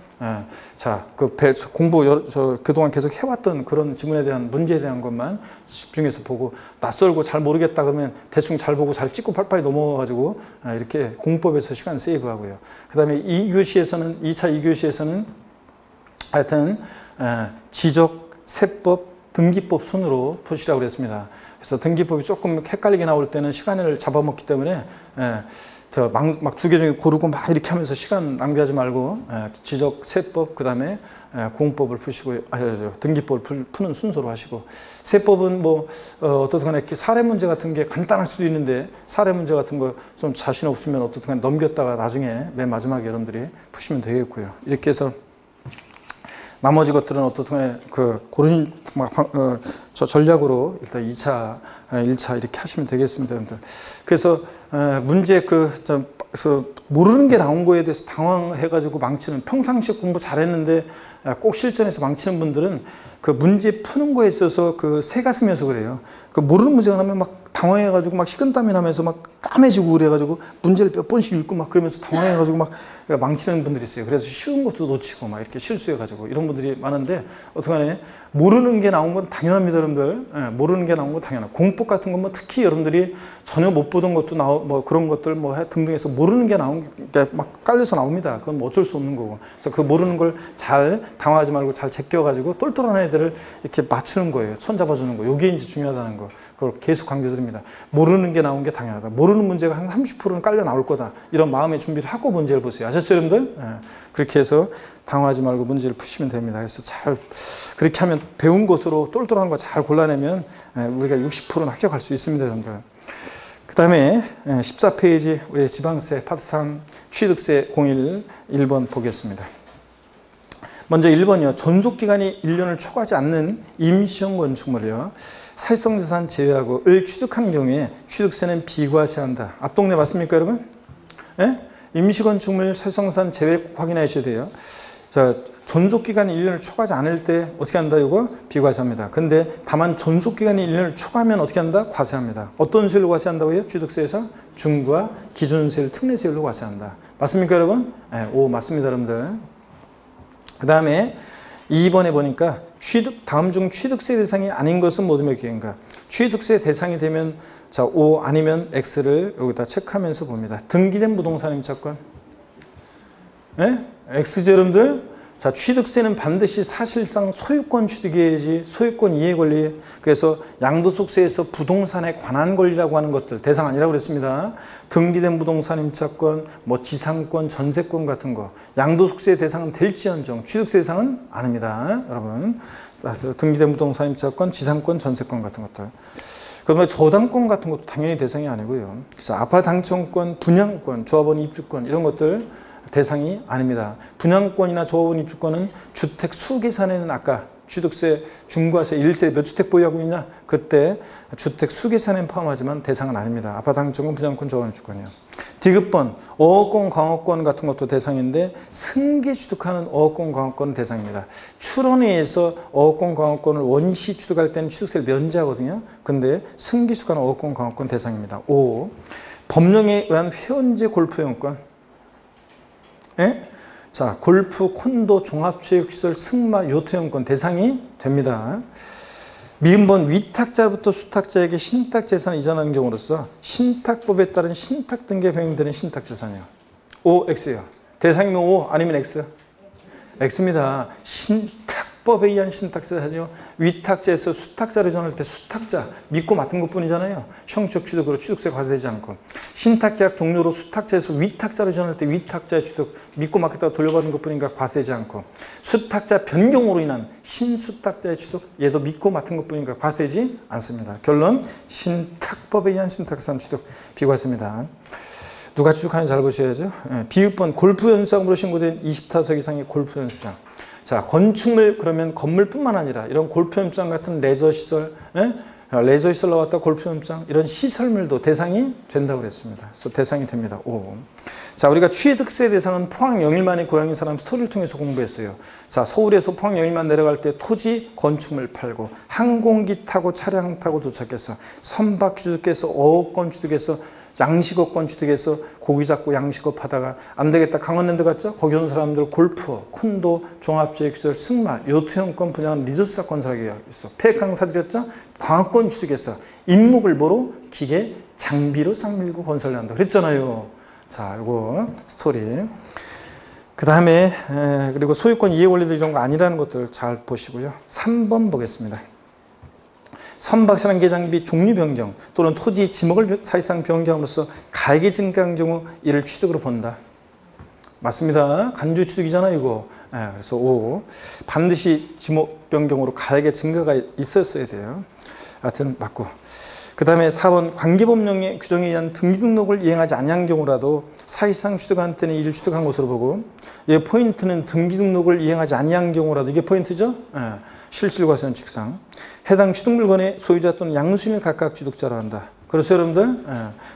공부 그동안 계속 해왔던 그런 지문에 대한 문제에 대한 것만 집중해서 보고 낯설고 잘 모르겠다 그러면 대충 잘 보고 잘 찍고 빨리빨리 넘어가가지고 이렇게 공법에서 시간 세이브하고요. 그 다음에 2교시에서는 2차 2교시에서는 하여튼 지적, 세법, 등기법 순으로 보시라고 그랬습니다. 그래서 등기법이 조금 헷갈리게 나올 때는 시간을 잡아먹기 때문에 막 2개 중에 고르고 막 이렇게 하면서 시간 낭비하지 말고 지적, 세법, 그 다음에 공법을 푸시고 등기법을 푸는 순서로 하시고 세법은 어떻든 간에 이렇게 사례 문제 같은 게 간단할 수도 있는데 사례 문제 같은 거 좀 자신 없으면 어떻든 간에 넘겼다가 나중에 맨 마지막에 여러분들이 푸시면 되겠고요. 이렇게 해서 나머지 것들은 어떻든 간에 그런 전략으로 일단 2차, 1차 이렇게 하시면 되겠습니다, 여러분들. 그래서 문제 모르는 게 나온 거에 대해서 당황해가지고 망치는 평상시 공부 잘했는데 꼭 실전에서 망치는 분들은 그 문제 푸는 거에 있어서 새가슴이어서 그래요. 모르는 문제가 나면 막 당황해가지고 막 식은땀이 나면서 막 까매지고 그래가지고 문제를 몇 번씩 읽고 막 그러면서 당황해가지고 막 망치는 분들이 있어요. 그래서 쉬운 것도 놓치고 막 이렇게 실수해가지고 이런 분들이 많은데 어떡하네. 모르는 게 나온 건 당연합니다, 여러분들. 예, 모르는 게 나온 건 당연하고 공법 같은 건 뭐 특히 여러분들이 전혀 못 보던 것도 뭐 그런 것들 뭐 등등해서 모르는 게 나온 게 막 깔려서 나옵니다. 그건 뭐 어쩔 수 없는 거고. 그래서 그 모르는 걸 잘 당황하지 말고 잘 제껴가지고 똘똘한 애들을 이렇게 맞추는 거예요. 손 잡아주는 거. 요게 이제 중요하다는 거. 그걸 계속 강조드립니다. 모르는 게 나온 게 당연하다. 모르는 문제가 한 30%는 깔려 나올 거다. 이런 마음의 준비를 하고 문제를 보세요. 아셨죠, 여러분들? 예. 그렇게 해서 당황하지 말고 문제를 푸시면 됩니다. 그래서 잘 그렇게 하면 배운 것으로 똘똘한 거 잘 골라내면 우리가 60%는 합격할 수 있습니다, 여러분들. 그 다음에 14페이지 우리 지방세 파트 3 취득세 01 1번 보겠습니다. 먼저 1번이요. 존속기간이 1년을 초과하지 않는 임시형 건축물이요. 사실성 자산 제외하고 을 취득한 경우에 취득세는 비과세한다. 앞동네 맞습니까, 여러분? 예? 임시건축물 사실성 자산 제외 꼭 확인하셔야 돼요. 자, 존속기간이 1년을 초과하지 않을 때 어떻게 한다? 이거 비과세합니다. 근데 다만 존속기간이 1년을 초과하면 어떻게 한다? 과세합니다. 어떤 세율로 과세한다고요? 취득세에서 중과 기준세율, 특례세율로 과세한다. 맞습니까, 여러분? 네, 오, 맞습니다, 여러분들. 그 다음에 2번에 보니까 다음 중 취득세 대상이 아닌 것은 모두 몇 개인가? 취득세 대상이 되면 자, O 아니면 X를 여기다 체크하면서 봅니다. 등기된 부동산 임차권. 네? X죠, 여러분들? 자, 취득세는 반드시 사실상 소유권 취득이어야지 소유권 이해 권리. 그래서 양도소득세에서 부동산에 관한 권리라고 하는 것들 대상 아니라고 그랬습니다. 등기된 부동산 임차권, 뭐 지상권, 전세권 같은 거. 양도소득세 대상은 될지언정 취득세 대상은 아닙니다. 여러분. 등기된 부동산 임차권, 지상권, 전세권 같은 것들. 그러면 저당권 같은 것도 당연히 대상이 아니고요. 그래서 아파트 당첨권, 분양권, 조합원 입주권 이런 것들 대상이 아닙니다. 분양권이나 조합원 입주권은 주택 수 계산에는 아까 취득세, 중과세, 1세 몇 주택 보유하고 있냐? 그때 주택 수 계산에 포함하지만 대상은 아닙니다. 아파트 당첨권, 분양권, 조합원 입주권이요. 디귿번, 어업권, 광업권 같은 것도 대상인데 승계 취득하는 어업권, 광업권은 대상입니다. 출원회에서 어업권, 광업권을 원시 취득할 때는 취득세를 면제하거든요. 근데 승계 취득하는 어업권, 광업권 대상입니다. 5. 법령에 의한 회원제 골프이용권. 예? 자, 골프, 콘도, 종합체육시설, 승마, 요트이용권 대상이 됩니다. 미음번 위탁자로부터 수탁자에게 신탁재산을 이전하는 경우로서 신탁법에 따른 신탁 등기에 병행되는 신탁재산이요. O, X요. 대상이면 O 아니면 X? X입니다. 신탁법에 의한 신탁재산이요. 위탁자에서 수탁자로 이전할 때 수탁자 믿고 맡은 것뿐이잖아요. 형식 취득으로 취득세 과세되지 않고 신탁계약 종료로 수탁자에서 위탁자로 이전할 때 위탁자의 취득 믿고 맡겼다가 돌려받은 것뿐인가 과세되지 않고 수탁자 변경으로 인한 신수탁자의 취득 얘도 믿고 맡은 것뿐인가 과세되지 않습니다. 결론 신탁법에 의한 신탁재산 취득 비과세입니다. 누가 취득하는지 잘 보셔야죠. 비읍번 골프 연습장으로 신고된 20타석 이상의 골프 연습장. 자, 건축물 그러면 건물뿐만 아니라 이런 골프 연습장 같은 레저시설, 레저시설 나왔다 골프 연습장 이런 시설물도 대상이 된다고 그랬습니다. 그래서 대상이 됩니다. 5. 자, 우리가 취득세 대상은 포항 영일만의 고향인 사람 스토리를 통해서 공부했어요. 자, 서울에서 포항 영일만 내려갈 때 토지, 건축물 팔고 항공기 타고 차량 타고 도착해서 선박 취득해서 어업권 취득해서 양식업권 취득해서 고기 잡고 양식업 하다가 안 되겠다 강원랜드 갔죠? 거기 온 사람들 골프, 콘도, 종합체육시설, 승마, 요트형권 분양한 리조트사 건설하기 있어. 폐강 사들였죠? 광업권 취득해서 임목을보로 기계, 장비로 싹 밀고 건설을 한다. 그랬잖아요. 자, 이거 스토리. 그 다음에 그리고 소유권 이해 원리도 이런 거 아니라는 것들 잘 보시고요. 3번 보겠습니다. 선박사랑 계장비 종류 변경 또는 토지 지목을 사실상 변경함으로써 가액이 증가한 경우 이를 취득으로 본다. 맞습니다. 간주 취득이잖아요, 이거. 그래서 5. 반드시 지목 변경으로 가액의 증가가 있었어야 돼요. 하여튼 맞고. 그 다음에 4번 관계법령의 규정에 의한 등기 등록을 이행하지 아니한 경우라도 사실상 취득한 때는 이를 취득한 것으로 보고 이 포인트는 등기 등록을 이행하지 아니한 경우라도 이게 포인트죠. 실질과세원칙상 해당 취득 물건의 소유자 또는 양수인을 각각 취득자로 한다. 그래서 여러분들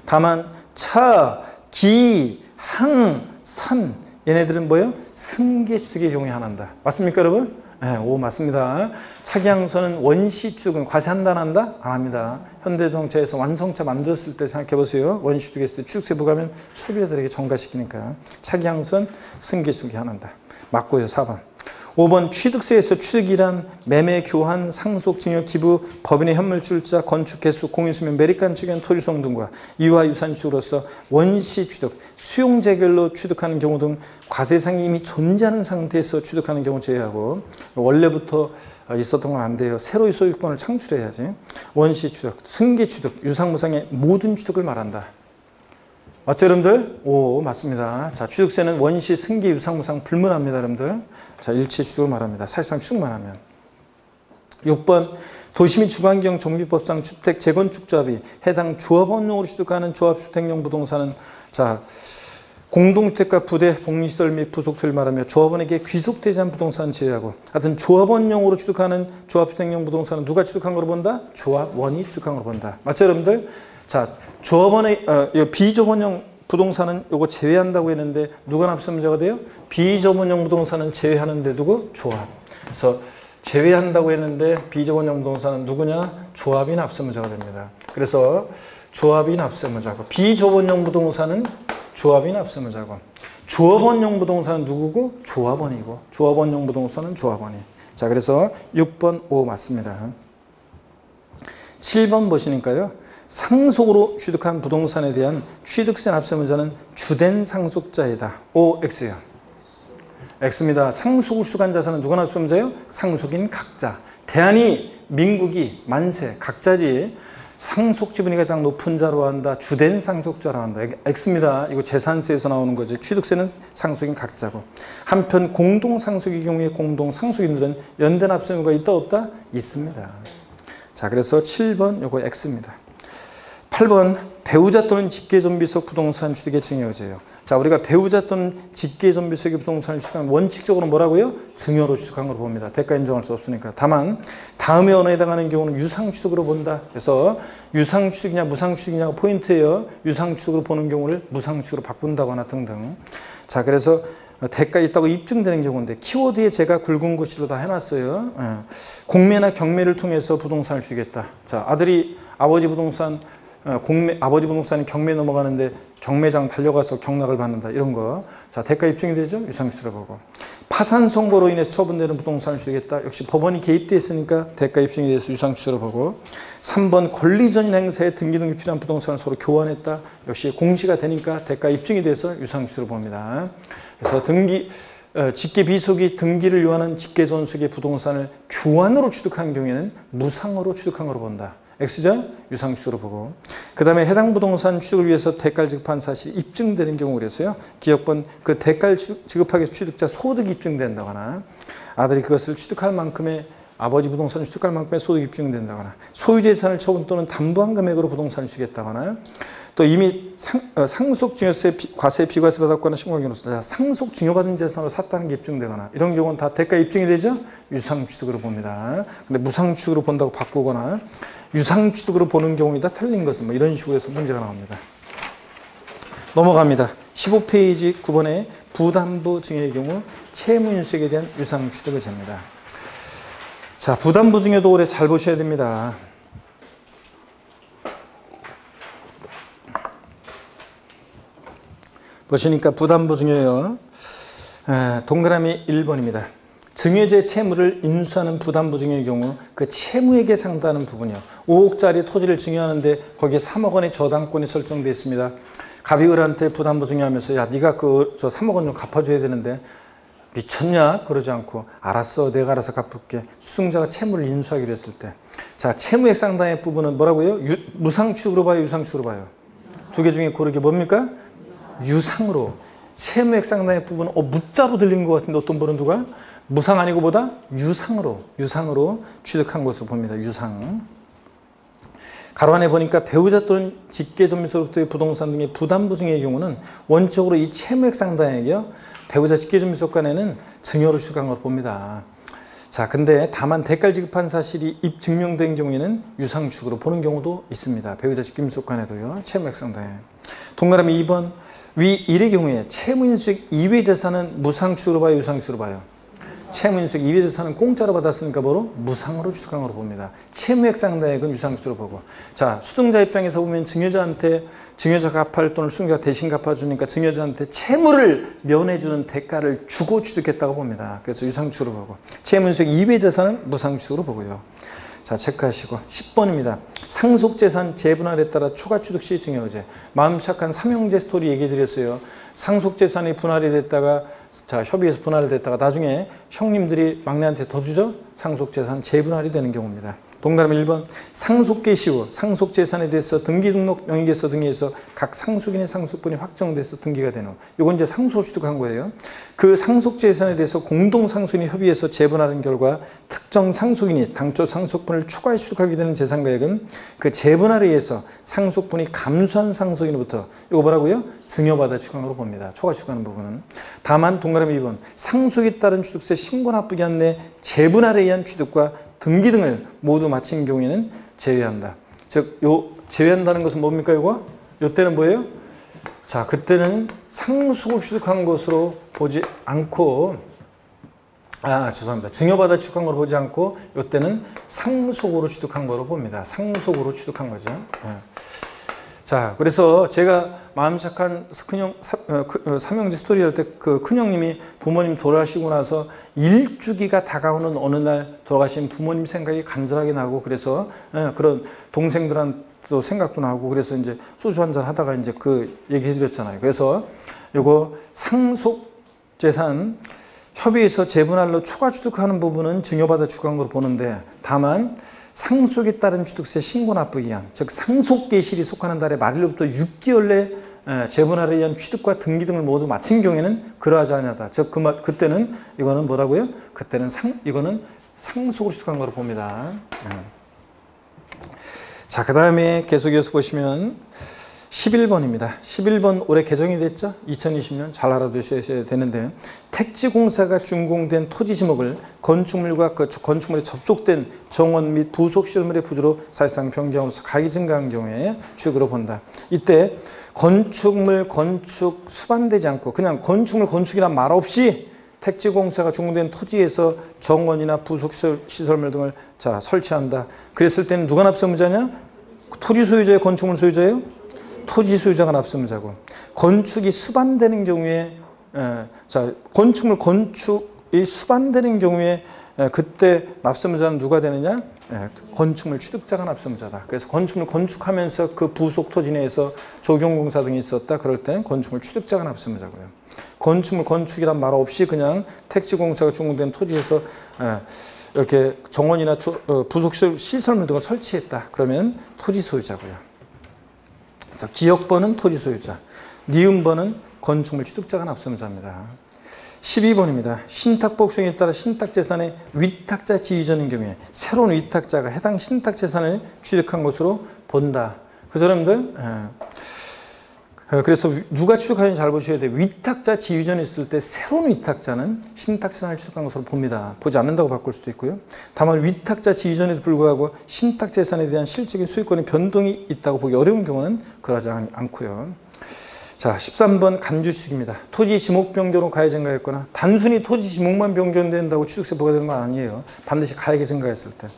다만 차, 기, 항, 산 얘네들은 뭐예요? 승계 취득의 경우에 한한다. 맞습니까, 여러분? 네, 오 맞습니다. 차기항소는 원시 취득은 과세한다 안 한다? 안 합니다. 현대자동차에서 완성차 만들었을 때 생각해 보세요. 원시 취득했을 때 취득세 부과하면 소비자들에게 전가시키니까 차기항소는 승계수기 안 한다. 맞고요. 4번. 5번 취득세에서 취득이란 매매, 교환, 상속, 증여, 기부, 법인의 현물 출자, 건축, 개수, 공유수면, 매립간 취득한 토지소송 등과 이와 유사한 취득으로서 원시 취득, 수용재결로 취득하는 경우 등 과세상이 이미 존재하는 상태에서 취득하는 경우 제외하고 원래부터 있었던 건 안 돼요. 새로이 소유권을 창출해야지. 원시 취득, 승계 취득, 유상무상의 모든 취득을 말한다. 맞죠, 여러분들? 오, 맞습니다. 자, 취득세는 원시, 승계, 유상무상 불문합니다, 여러분들. 자, 일체 취득을 말합니다. 사실상 취득만 하면. 6번, 도시 및 주거환경 정비법상 주택 재건축조합이 해당 조합원용으로 취득하는 조합주택용 부동산은 자, 공동주택과 부대, 복리시설 및 부속토를 말하며 조합원에게 귀속되지 않은 부동산은 제외하고 하여튼 조합원용으로 취득하는 조합주택용 부동산은 누가 취득한 걸로 본다? 조합원이 취득한 걸로 본다. 맞죠, 여러분들? 자, 조합원의 비조합원용 부동산은 요거 제외한다고 했는데 누가 납세문제가 돼요? 비조합원용 부동산은 제외하는데 누구? 조합. 그래서 제외한다고 했는데 비조합원용 부동산은 누구냐? 조합이 납세문제가 됩니다. 그래서 조합이 납세문제고 비조합원용 부동산은 조합이 납세문제고 조합원용 부동산은 누구고? 조합원이고 조합원용 부동산은 조합원이. 자, 그래서 6번 5 맞습니다. 7번 보시니까요. 상속으로 취득한 부동산에 대한 취득세 납세문제는 주된 상속자이다. O, X요. X입니다. 상속을 취득한 자산은 누가 납세문제예요? 상속인 각자. 대한이, 민국이, 만세, 각자지. 상속 지분이 가장 높은 자로 한다. 주된 상속자로 한다. X입니다. 이거 재산세에서 나오는 거지. 취득세는 상속인 각자고. 한편 공동상속의 경우에 공동상속인들은 연대 납세의무가 있다 없다? 있습니다. 자, 그래서 7번 요거 X입니다. 8번 배우자 또는 직계존비속 부동산 취득의 증여의제예요. 자, 우리가 배우자 또는 직계존비속의 부동산을 취득하면 원칙적으로 뭐라고요? 증여로 취득한 걸 봅니다. 대가 인정할 수 없으니까. 다만 다음의 언어에 해당하는 경우는 유상취득으로 본다. 그래서 유상취득이냐 무상취득이냐가 포인트예요. 유상취득으로 보는 경우를 무상취득으로 바꾼다거나 등등. 자, 그래서 대가 있다고 입증되는 경우인데 키워드에 제가 굵은 글씨로 다 해놨어요. 공매나 경매를 통해서 부동산을 주겠다. 자, 아들이 아버지 부동산 아버지 부동산이 경매 넘어가는데 경매장 달려가서 경락을 받는다. 이런 거. 자, 대가 입증이 되죠? 유상취득으로 보고. 파산 선고로 인해서 처분되는 부동산을 주겠다. 역시 법원이 개입되어 있으니까 대가 입증이 돼서 유상취득으로 보고. 3번 권리전인 행사에 등기 등기 필요한 부동산을 서로 교환했다. 역시 공시가 되니까 대가 입증이 돼서 유상취득으로 봅니다. 그래서 직계 비속이 등기를 요하는 직계존속의 부동산을 교환으로 취득한 경우에는 무상으로 취득한 것으로 본다. X죠? 유상취득으로 보고. 그 다음에 해당 부동산 취득을 위해서 대가를 지급한 사실이 입증되는 경우 그래서요. 기억번 그 대가를 지급하기 위해서 취득자 소득이 입증된다거나 아들이 그것을 취득할 만큼의 아버지 부동산을 취득할 만큼의 소득이 입증된다거나 소유재산을 처분 또는 담보한 금액으로 부동산을 주겠다거나 또 이미 상속증여세 과세 비과세 받았거나 신고경로서 상속 증여받은 재산으로 샀다는 게 입증되거나 이런 경우는 다 대가 입증이 되죠? 유상취득으로 봅니다. 근데 무상취득으로 본다고 바꾸거나 유상취득으로 보는 경우이다 틀린 것은 뭐 이런 식으로 해서 문제가 나옵니다. 넘어갑니다. 15페이지 9번에 부담부 증여의 경우 채무인수익에 대한 유상취득의 죄입니다. 자, 부담부 증여도 올해 잘 보셔야 됩니다. 보시니까 부담부 증여요. 동그라미 1번입니다. 증여죄 채무를 인수하는 부담부 증여의 경우 그 채무액에 상당하는 부분이요. 5억짜리 토지를 증여하는데 거기에 3억 원의 저당권이 설정되어 있습니다. 갑이 을한테 부담부 증여하면서 야 네가 저 3억 원 좀 갚아줘야 되는데 미쳤냐? 그러지 않고 알았어 내가 알아서 갚을게. 수증자가 채무를 인수하기로 했을 때 자 채무액 상당의 부분은 뭐라고요? 무상취득으로 봐요? 유상취득으로 봐요? 두 개 중에 고르게 뭡니까? 유상으로. 채무액 상당의 부분은 무자로 들린 것 같은데 어떤 분은 누가? 무상 아니고 보다 유상으로 취득한 것으로 봅니다. 유상. 가로 안에 보니까 배우자 또는 직계존비속으로부터의 부동산 등의 부담부 증여의 경우는 원칙적으로 이 채무액 상당액이요. 배우자 직계존비속 간에는 증여로 취득한 걸 봅니다. 자, 근데 다만 대가를 지급한 사실이 증명된 경우에는 유상취득으로 보는 경우도 있습니다. 배우자 직계존비속 간에도요. 채무액 상당액. 동그라미 2번 위 1의 경우에 채무인수익 이외 재산은 무상취득으로 봐요? 유상취득으로 봐요? 채무인수익 2배 재산은 공짜로 받았으니까 뭐로? 무상으로 취득한 거로 봅니다. 채무액 상당액은 유상수로 보고. 자, 수등자 입장에서 보면 증여자가 갚을 돈을 수등자가 대신 갚아주니까 증여자한테 채무를 면해주는 대가를 주고 취득했다고 봅니다. 그래서 유상추로 보고. 채무인수익 2배 재산은 무상취득으로 보고요. 자, 체크하시고 10번입니다. 상속재산 재분할에 따라 초과취득 시 증여의제. 마음 착한 삼형제 스토리 얘기 드렸어요. 상속재산이 분할이 됐다가 자, 협의해서 분할이 됐다가 나중에 형님들이 막내한테 더 주죠? 상속재산 재분할이 되는 경우입니다. 동그라미 1번 상속계 시후 상속재산에 대해서 등기등록 명의계서 등에서 각 상속인의 상속분이 확정돼서 등기가 되는 이건 이제 상속을 취득한 거예요. 그 상속재산에 대해서 공동상속인이 협의해서 재분하는 결과 특정 상속인이 당초 상속분을 추가해 취득하게 되는 재산가액은 그 재분할에 의해서 상속분이 감소한 상속인으로부터 이거 뭐라고요? 증여받아 취득한 걸로 봅니다. 초과 취득하는 부분은. 다만 동그라미 2번 상속에 따른 취득세 신고 납부기 한내 재분할에 의한 취득과 등기 등을 모두 마친 경우에는 제외한다. 즉, 제외한다는 것은 뭡니까, 이거? 요때는 뭐예요? 자, 그때는 상속을 취득한 것으로 보지 않고, 죄송합니다. 증여받아 취득한 것으로 보지 않고, 요때는 상속으로 취득한 거로 봅니다. 상속으로 취득한 거죠. 네. 자, 그래서 제가 마음 착한 삼형제 스토리 할 때 그 큰형님이 부모님 돌아가시고 나서 일주기가 다가오는 어느 날 돌아가신 부모님 생각이 간절하게 나고 그래서 그런 동생들한테도 생각도 나고 그래서 이제 소주 한잔 하다가 이제 그 얘기 해드렸잖아요. 그래서 요거 상속재산 협의해서 재분할로 추가 취득하는 부분은 증여받아 취득한 걸로 보는데 다만 상속에 따른 취득세 신고 납부 기한, 즉 상속계실이 속하는 달의 말일로부터 6개월 내 재분할에 의한 취득과 등기 등을 모두 마친 경우에는 그러하지 아니하다. 즉 그때는 이거는 뭐라고요? 그때는 이거는 상속으로 취득한 거로 봅니다. 자, 그 다음에 계속 이어서 보시면 11번입니다. 11번 올해 개정이 됐죠? 2020년 잘 알아두셔야 되는데 택지공사가 준공된 토지 지목을 건축물과 그 건축물에 접속된 정원 및 부속 시설물의 부지로 사실상 변경으로서 가액이 증가한 경우에 취득으로 본다. 이때 건축물 건축 수반되지 않고 그냥 건축물 건축이란 말 없이 택지공사가 준공된 토지에서 정원이나 부속 시설물 등을 자 설치한다. 그랬을 때는 누가 납세의무자냐? 토지 소유자예요? 건축물 소유자예요? 토지 소유자가 납세의무자고 건축이 수반되는 경우에 자 건축물 건축이 수반되는 경우에 그때 납세의무자는 누가 되느냐? 건축물 취득자가 납세의무자다. 그래서 건축물 건축하면서 그 부속 토지 내에서 조경공사 등이 있었다. 그럴 때는 건축물 취득자가 납세의무자고요. 건축물 건축이란 말 없이 그냥 택지공사가 준공된 토지에서 이렇게 정원이나 부속 시설물 등을 설치했다. 그러면 토지 소유자고요. 그래서 기역번은 토지 소유자, 니은번은 건축물 취득자가 납세의무자입니다. 12번입니다. 신탁복수에 따라 신탁재산의 위탁자 지위전인 경우에 새로운 위탁자가 해당 신탁재산을 취득한 것으로 본다. 그 사람들 그래서 누가 취득하는지 잘 보셔야 돼요. 위탁자 지위전이 있을 때 새로운 위탁자는 신탁재산을 취득한 것으로 봅니다. 보지 않는다고 바꿀 수도 있고요. 다만 위탁자 지위전에도 불구하고 신탁재산에 대한 실질적인 소유권의 변동이 있다고 보기 어려운 경우는 그러지 않고요. 자, 13번 간주취득입니다. 토지 지목 변경으로 가액 증가했거나 단순히 토지 지목만 변경된다고 취득세 부과되는 건 아니에요. 반드시 가액이 증가했을 때.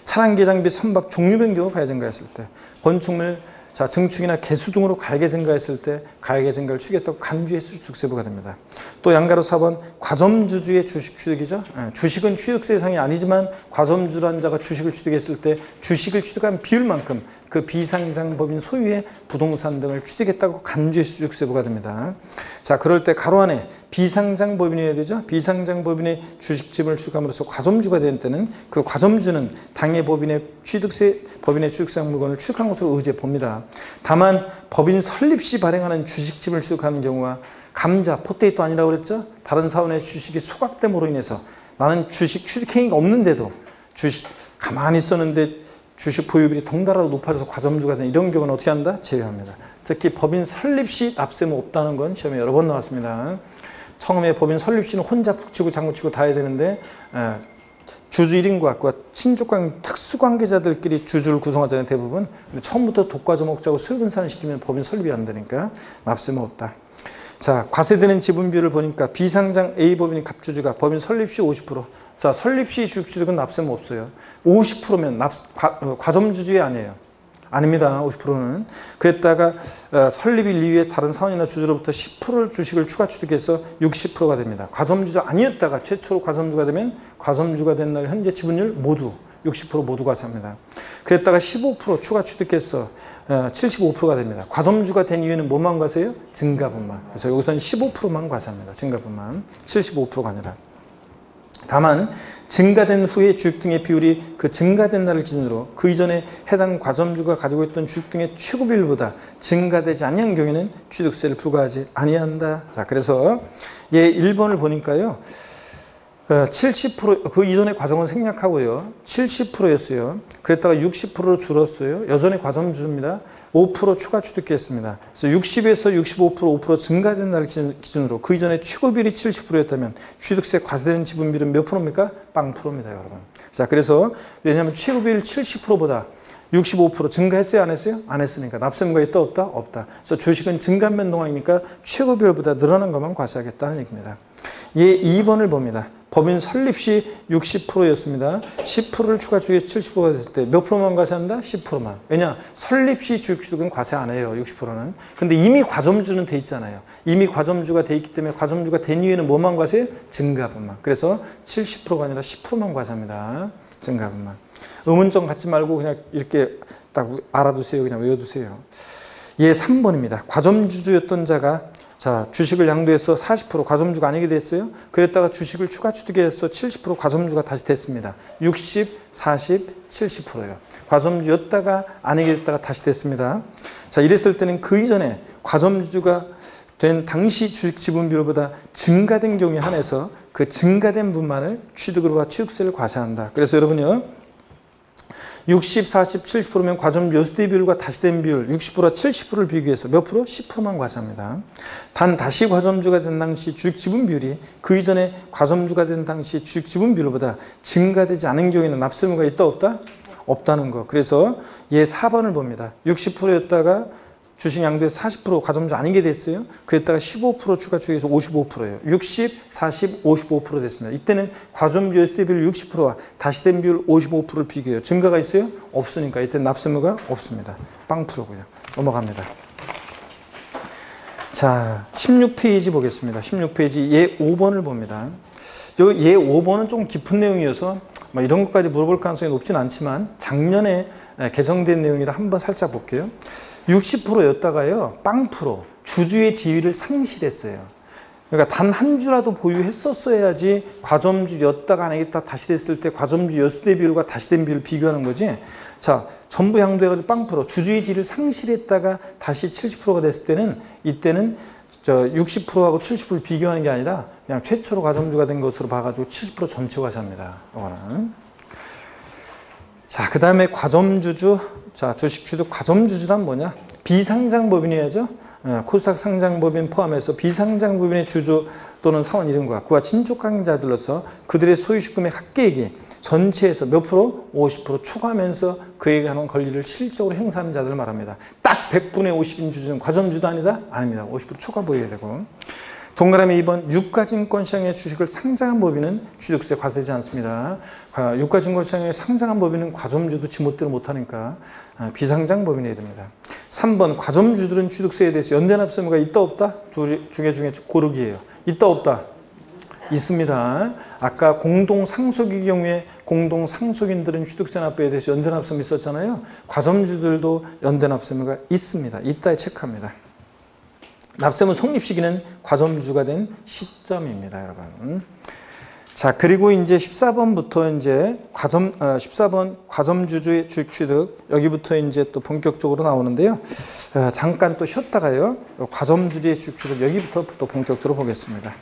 차량 개장 비 선박 종류 변경으로 가액 증가했을 때. 건축물 자, 증축이나 개수 등으로 가액이 증가했을 때 가액의 증가를 취득했다고 간주해서 취득세 부과됩니다. 또 양가로 4번 과점주주의 주식 취득이죠. 주식은 취득세 대상이 아니지만 과점주란 자가 주식을 취득했을 때 주식을 취득한 비율만큼 그 비상장법인 소유의 부동산 등을 취득했다고 간주해서 취득세 부과됩니다. 자, 그럴 때 가로 안에 비상장법인이어야 되죠. 비상장법인의 주식지분을 취득함으로써 과점주가 된 때는 그 과점주는 당해 법인의 취득세 물건을 취득한 것으로 의지해 봅니다. 다만 법인 설립 시 발행하는 주식지분을 취득하는 경우와 감자, 포테이토 아니라고 그랬죠? 다른 사원의 주식이 소각됨으로 인해서 나는 주식 취득행위가 없는데도 주식 가만히 있었는데 주식 보유비율이 덩달아 높아져서 과점주가 된 이런 경우는 어떻게 한다? 제외합니다. 특히 법인 설립 시 납세의무 없다는 건 시험에 여러 번 나왔습니다. 처음에 법인 설립 시는 혼자 북치고 장구치고 다 해야 되는데 주주 1인과 그 친족관 특수관계자들끼리 주주를 구성하잖아요. 대부분. 근데 처음부터 독과점 먹자고 소유분산을 시키면 법인 설립이 안 되니까 납세의무 없다. 자, 과세되는 지분 비율을 보니까 비상장 A 법인 갑주주가 법인 설립 시 50%. 자, 설립 시 주식취득은 납세는 없어요. 50%면 과점주주의 아니에요. 아닙니다. 50%는. 그랬다가 설립일 이후에 다른 사원이나 주주로부터 10%를 주식을 추가 취득해서 60%가 됩니다. 과점주주 아니었다가 최초로 과점주가 되면 과점주가 된 날 현재 지분율 모두 60% 모두 과세합니다. 그랬다가 15% 추가 취득해서 75%가 됩니다. 과점주가 된 이유는 뭐만 과세해요? 증가분만. 그래서 여기서는 15%만 과세합니다. 증가분만. 75%가 아니라. 다만 증가된 후에 주식 등의 비율이 그 증가된 날을 기준으로 그 이전에 해당 과점주가 가지고 있던 주식 등의 최고 비율보다 증가되지 아니한 경우에는 취득세를 부과하지 아니한다. 자, 그래서 예 1번을 보니까요. 70% 그 이전의 과정은 생략하고요. 70%였어요. 그랬다가 60%로 줄었어요. 여전히 과점주입니다. 5% 추가 취득했습니다. 그래서 60에서 65%, 5% 증가된 날 기준으로 그 이전에 최고 비율이 70%였다면 취득세 과세되는 지분 비율은 몇 프로입니까? 0%입니다, 여러분. 자, 그래서 왜냐하면 최고 비율 70%보다 65% 증가했어요? 안 했어요? 안 했으니까. 납세무가 있다 없다? 없다. 그래서 주식은 증감 변동하니까 최고 비율보다 늘어난 것만 과세하겠다는 얘기입니다. 예, 2번을 봅니다. 법인 설립 시 60%였습니다. 10%를 추가 주식에 70%가 됐을 때 몇 프로만 과세한다? 10%만. 왜냐? 설립 시 주식 취득은 과세 안 해요. 60%는. 근데 이미 과점주는 돼 있잖아요. 이미 과점주가 돼 있기 때문에 과점주가 된 이후에는 뭐만 과세해요? 증가분만. 그래서 70%가 아니라 10%만 과세합니다. 증가분만. 의문점 갖지 말고 그냥 이렇게 딱 알아두세요. 그냥 외워두세요. 예, 3번입니다. 과점주였던 자가 자, 주식을 양도해서 40% 과점주가 아니게 됐어요. 그랬다가 주식을 추가 취득해서 70% 과점주가 다시 됐습니다. 60, 40, 70%예요. 과점주였다가 아니게 됐다가 다시 됐습니다. 자, 이랬을 때는 그 이전에 과점주가 된 당시 주식 지분 비율보다 증가된 경우에 한해서 그 증가된 분만을 취득으로가 취득세를 과세한다. 그래서 여러분요. 60, 40, 70%면 과점주 여수대 비율과 다시 된 비율 60%와 70%를 비교해서 몇 프로? 10%만 과세합니다. 단 다시 과점주가 된 당시 주식 지분 비율이 그 이전에 과점주가 된 당시 주식 지분 비율보다 증가되지 않은 경우에는 납세무가 있다 없다? 없다는 거. 그래서 얘 4번을 봅니다. 60%였다가 주식 양도에서 40% 과점주 아니게 됐어요. 그랬다가 15% 추가 추가해서 55%예요. 60, 40, 55% 됐습니다. 이때는 과점주 여수대 비율 60%와 다시 된 비율 55%를 비교해요. 증가가 있어요? 없으니까 이때는 납세무가 없습니다. 0%고요. 넘어갑니다. 자, 16페이지 보겠습니다. 16페이지 예 5번을 봅니다. 예 5번은 좀 깊은 내용이어서 이런 것까지 물어볼 가능성이 높진 않지만 작년에 개정된 내용이라 한번 살짝 볼게요. 60%였다가요, 0% 주주의 지위를 상실했어요. 그러니까 단 한 주라도 보유했었어야지 과점주였다가 안 하겠다 다시 됐을 때 과점주 여수대 비율과 다시 된 비율을 비교하는 거지. 자, 전부 양도해가지고 0% 주주의 지위를 상실했다가 다시 70%가 됐을 때는 이때는 60%하고 70%를 비교하는 게 아니라 그냥 최초로 과점주가 된 것으로 봐가지고 70% 전체 과세합니다. 이거는. 자, 그 다음에 과점주주. 자, 주식 취득 과점주주란 뭐냐? 비상장법인이야죠. 코스닥 상장법인 포함해서 비상장법인의 주주 또는 사원 이름과 그와 친족 관계자들로서 그들의 소유식 금액 합계액이 전체에서 몇 프로? 50% 초과하면서 그에게 하는 권리를 실적으로 행사하는 자들을 말합니다. 딱 100분의 50인 주주는 과점주도 아니다? 아닙니다. 50% 초과 보여야 되고. 동그라미 2번 유가증권시장의 주식을 상장한 법인은 취득세 과세되지 않습니다. 유가증권시장에 상장한 법인은 과점주도 지멋대로 못하니까 비상장 법인이 됩니다. 3번 과점주들은 취득세에 대해서 연대납세무가 있다 없다? 두 중에 고르기예요. 있다 없다? 있습니다. 아까 공동상속의 경우에 공동상속인들은 취득세 납부에 대해서 연대납세무 있었잖아요. 과점주들도 연대납세무가 있습니다. 있다에 체크합니다. 납세무 성립 시기는 과점주가 된 시점입니다, 여러분. 자, 그리고 이제 14번부터 이제 14번 과점주주의 주식 취득 여기부터 이제 또 본격적으로 나오는데요. 잠깐 또 쉬었다가요. 과점주주의 주식 취득 여기부터 또 본격적으로 보겠습니다.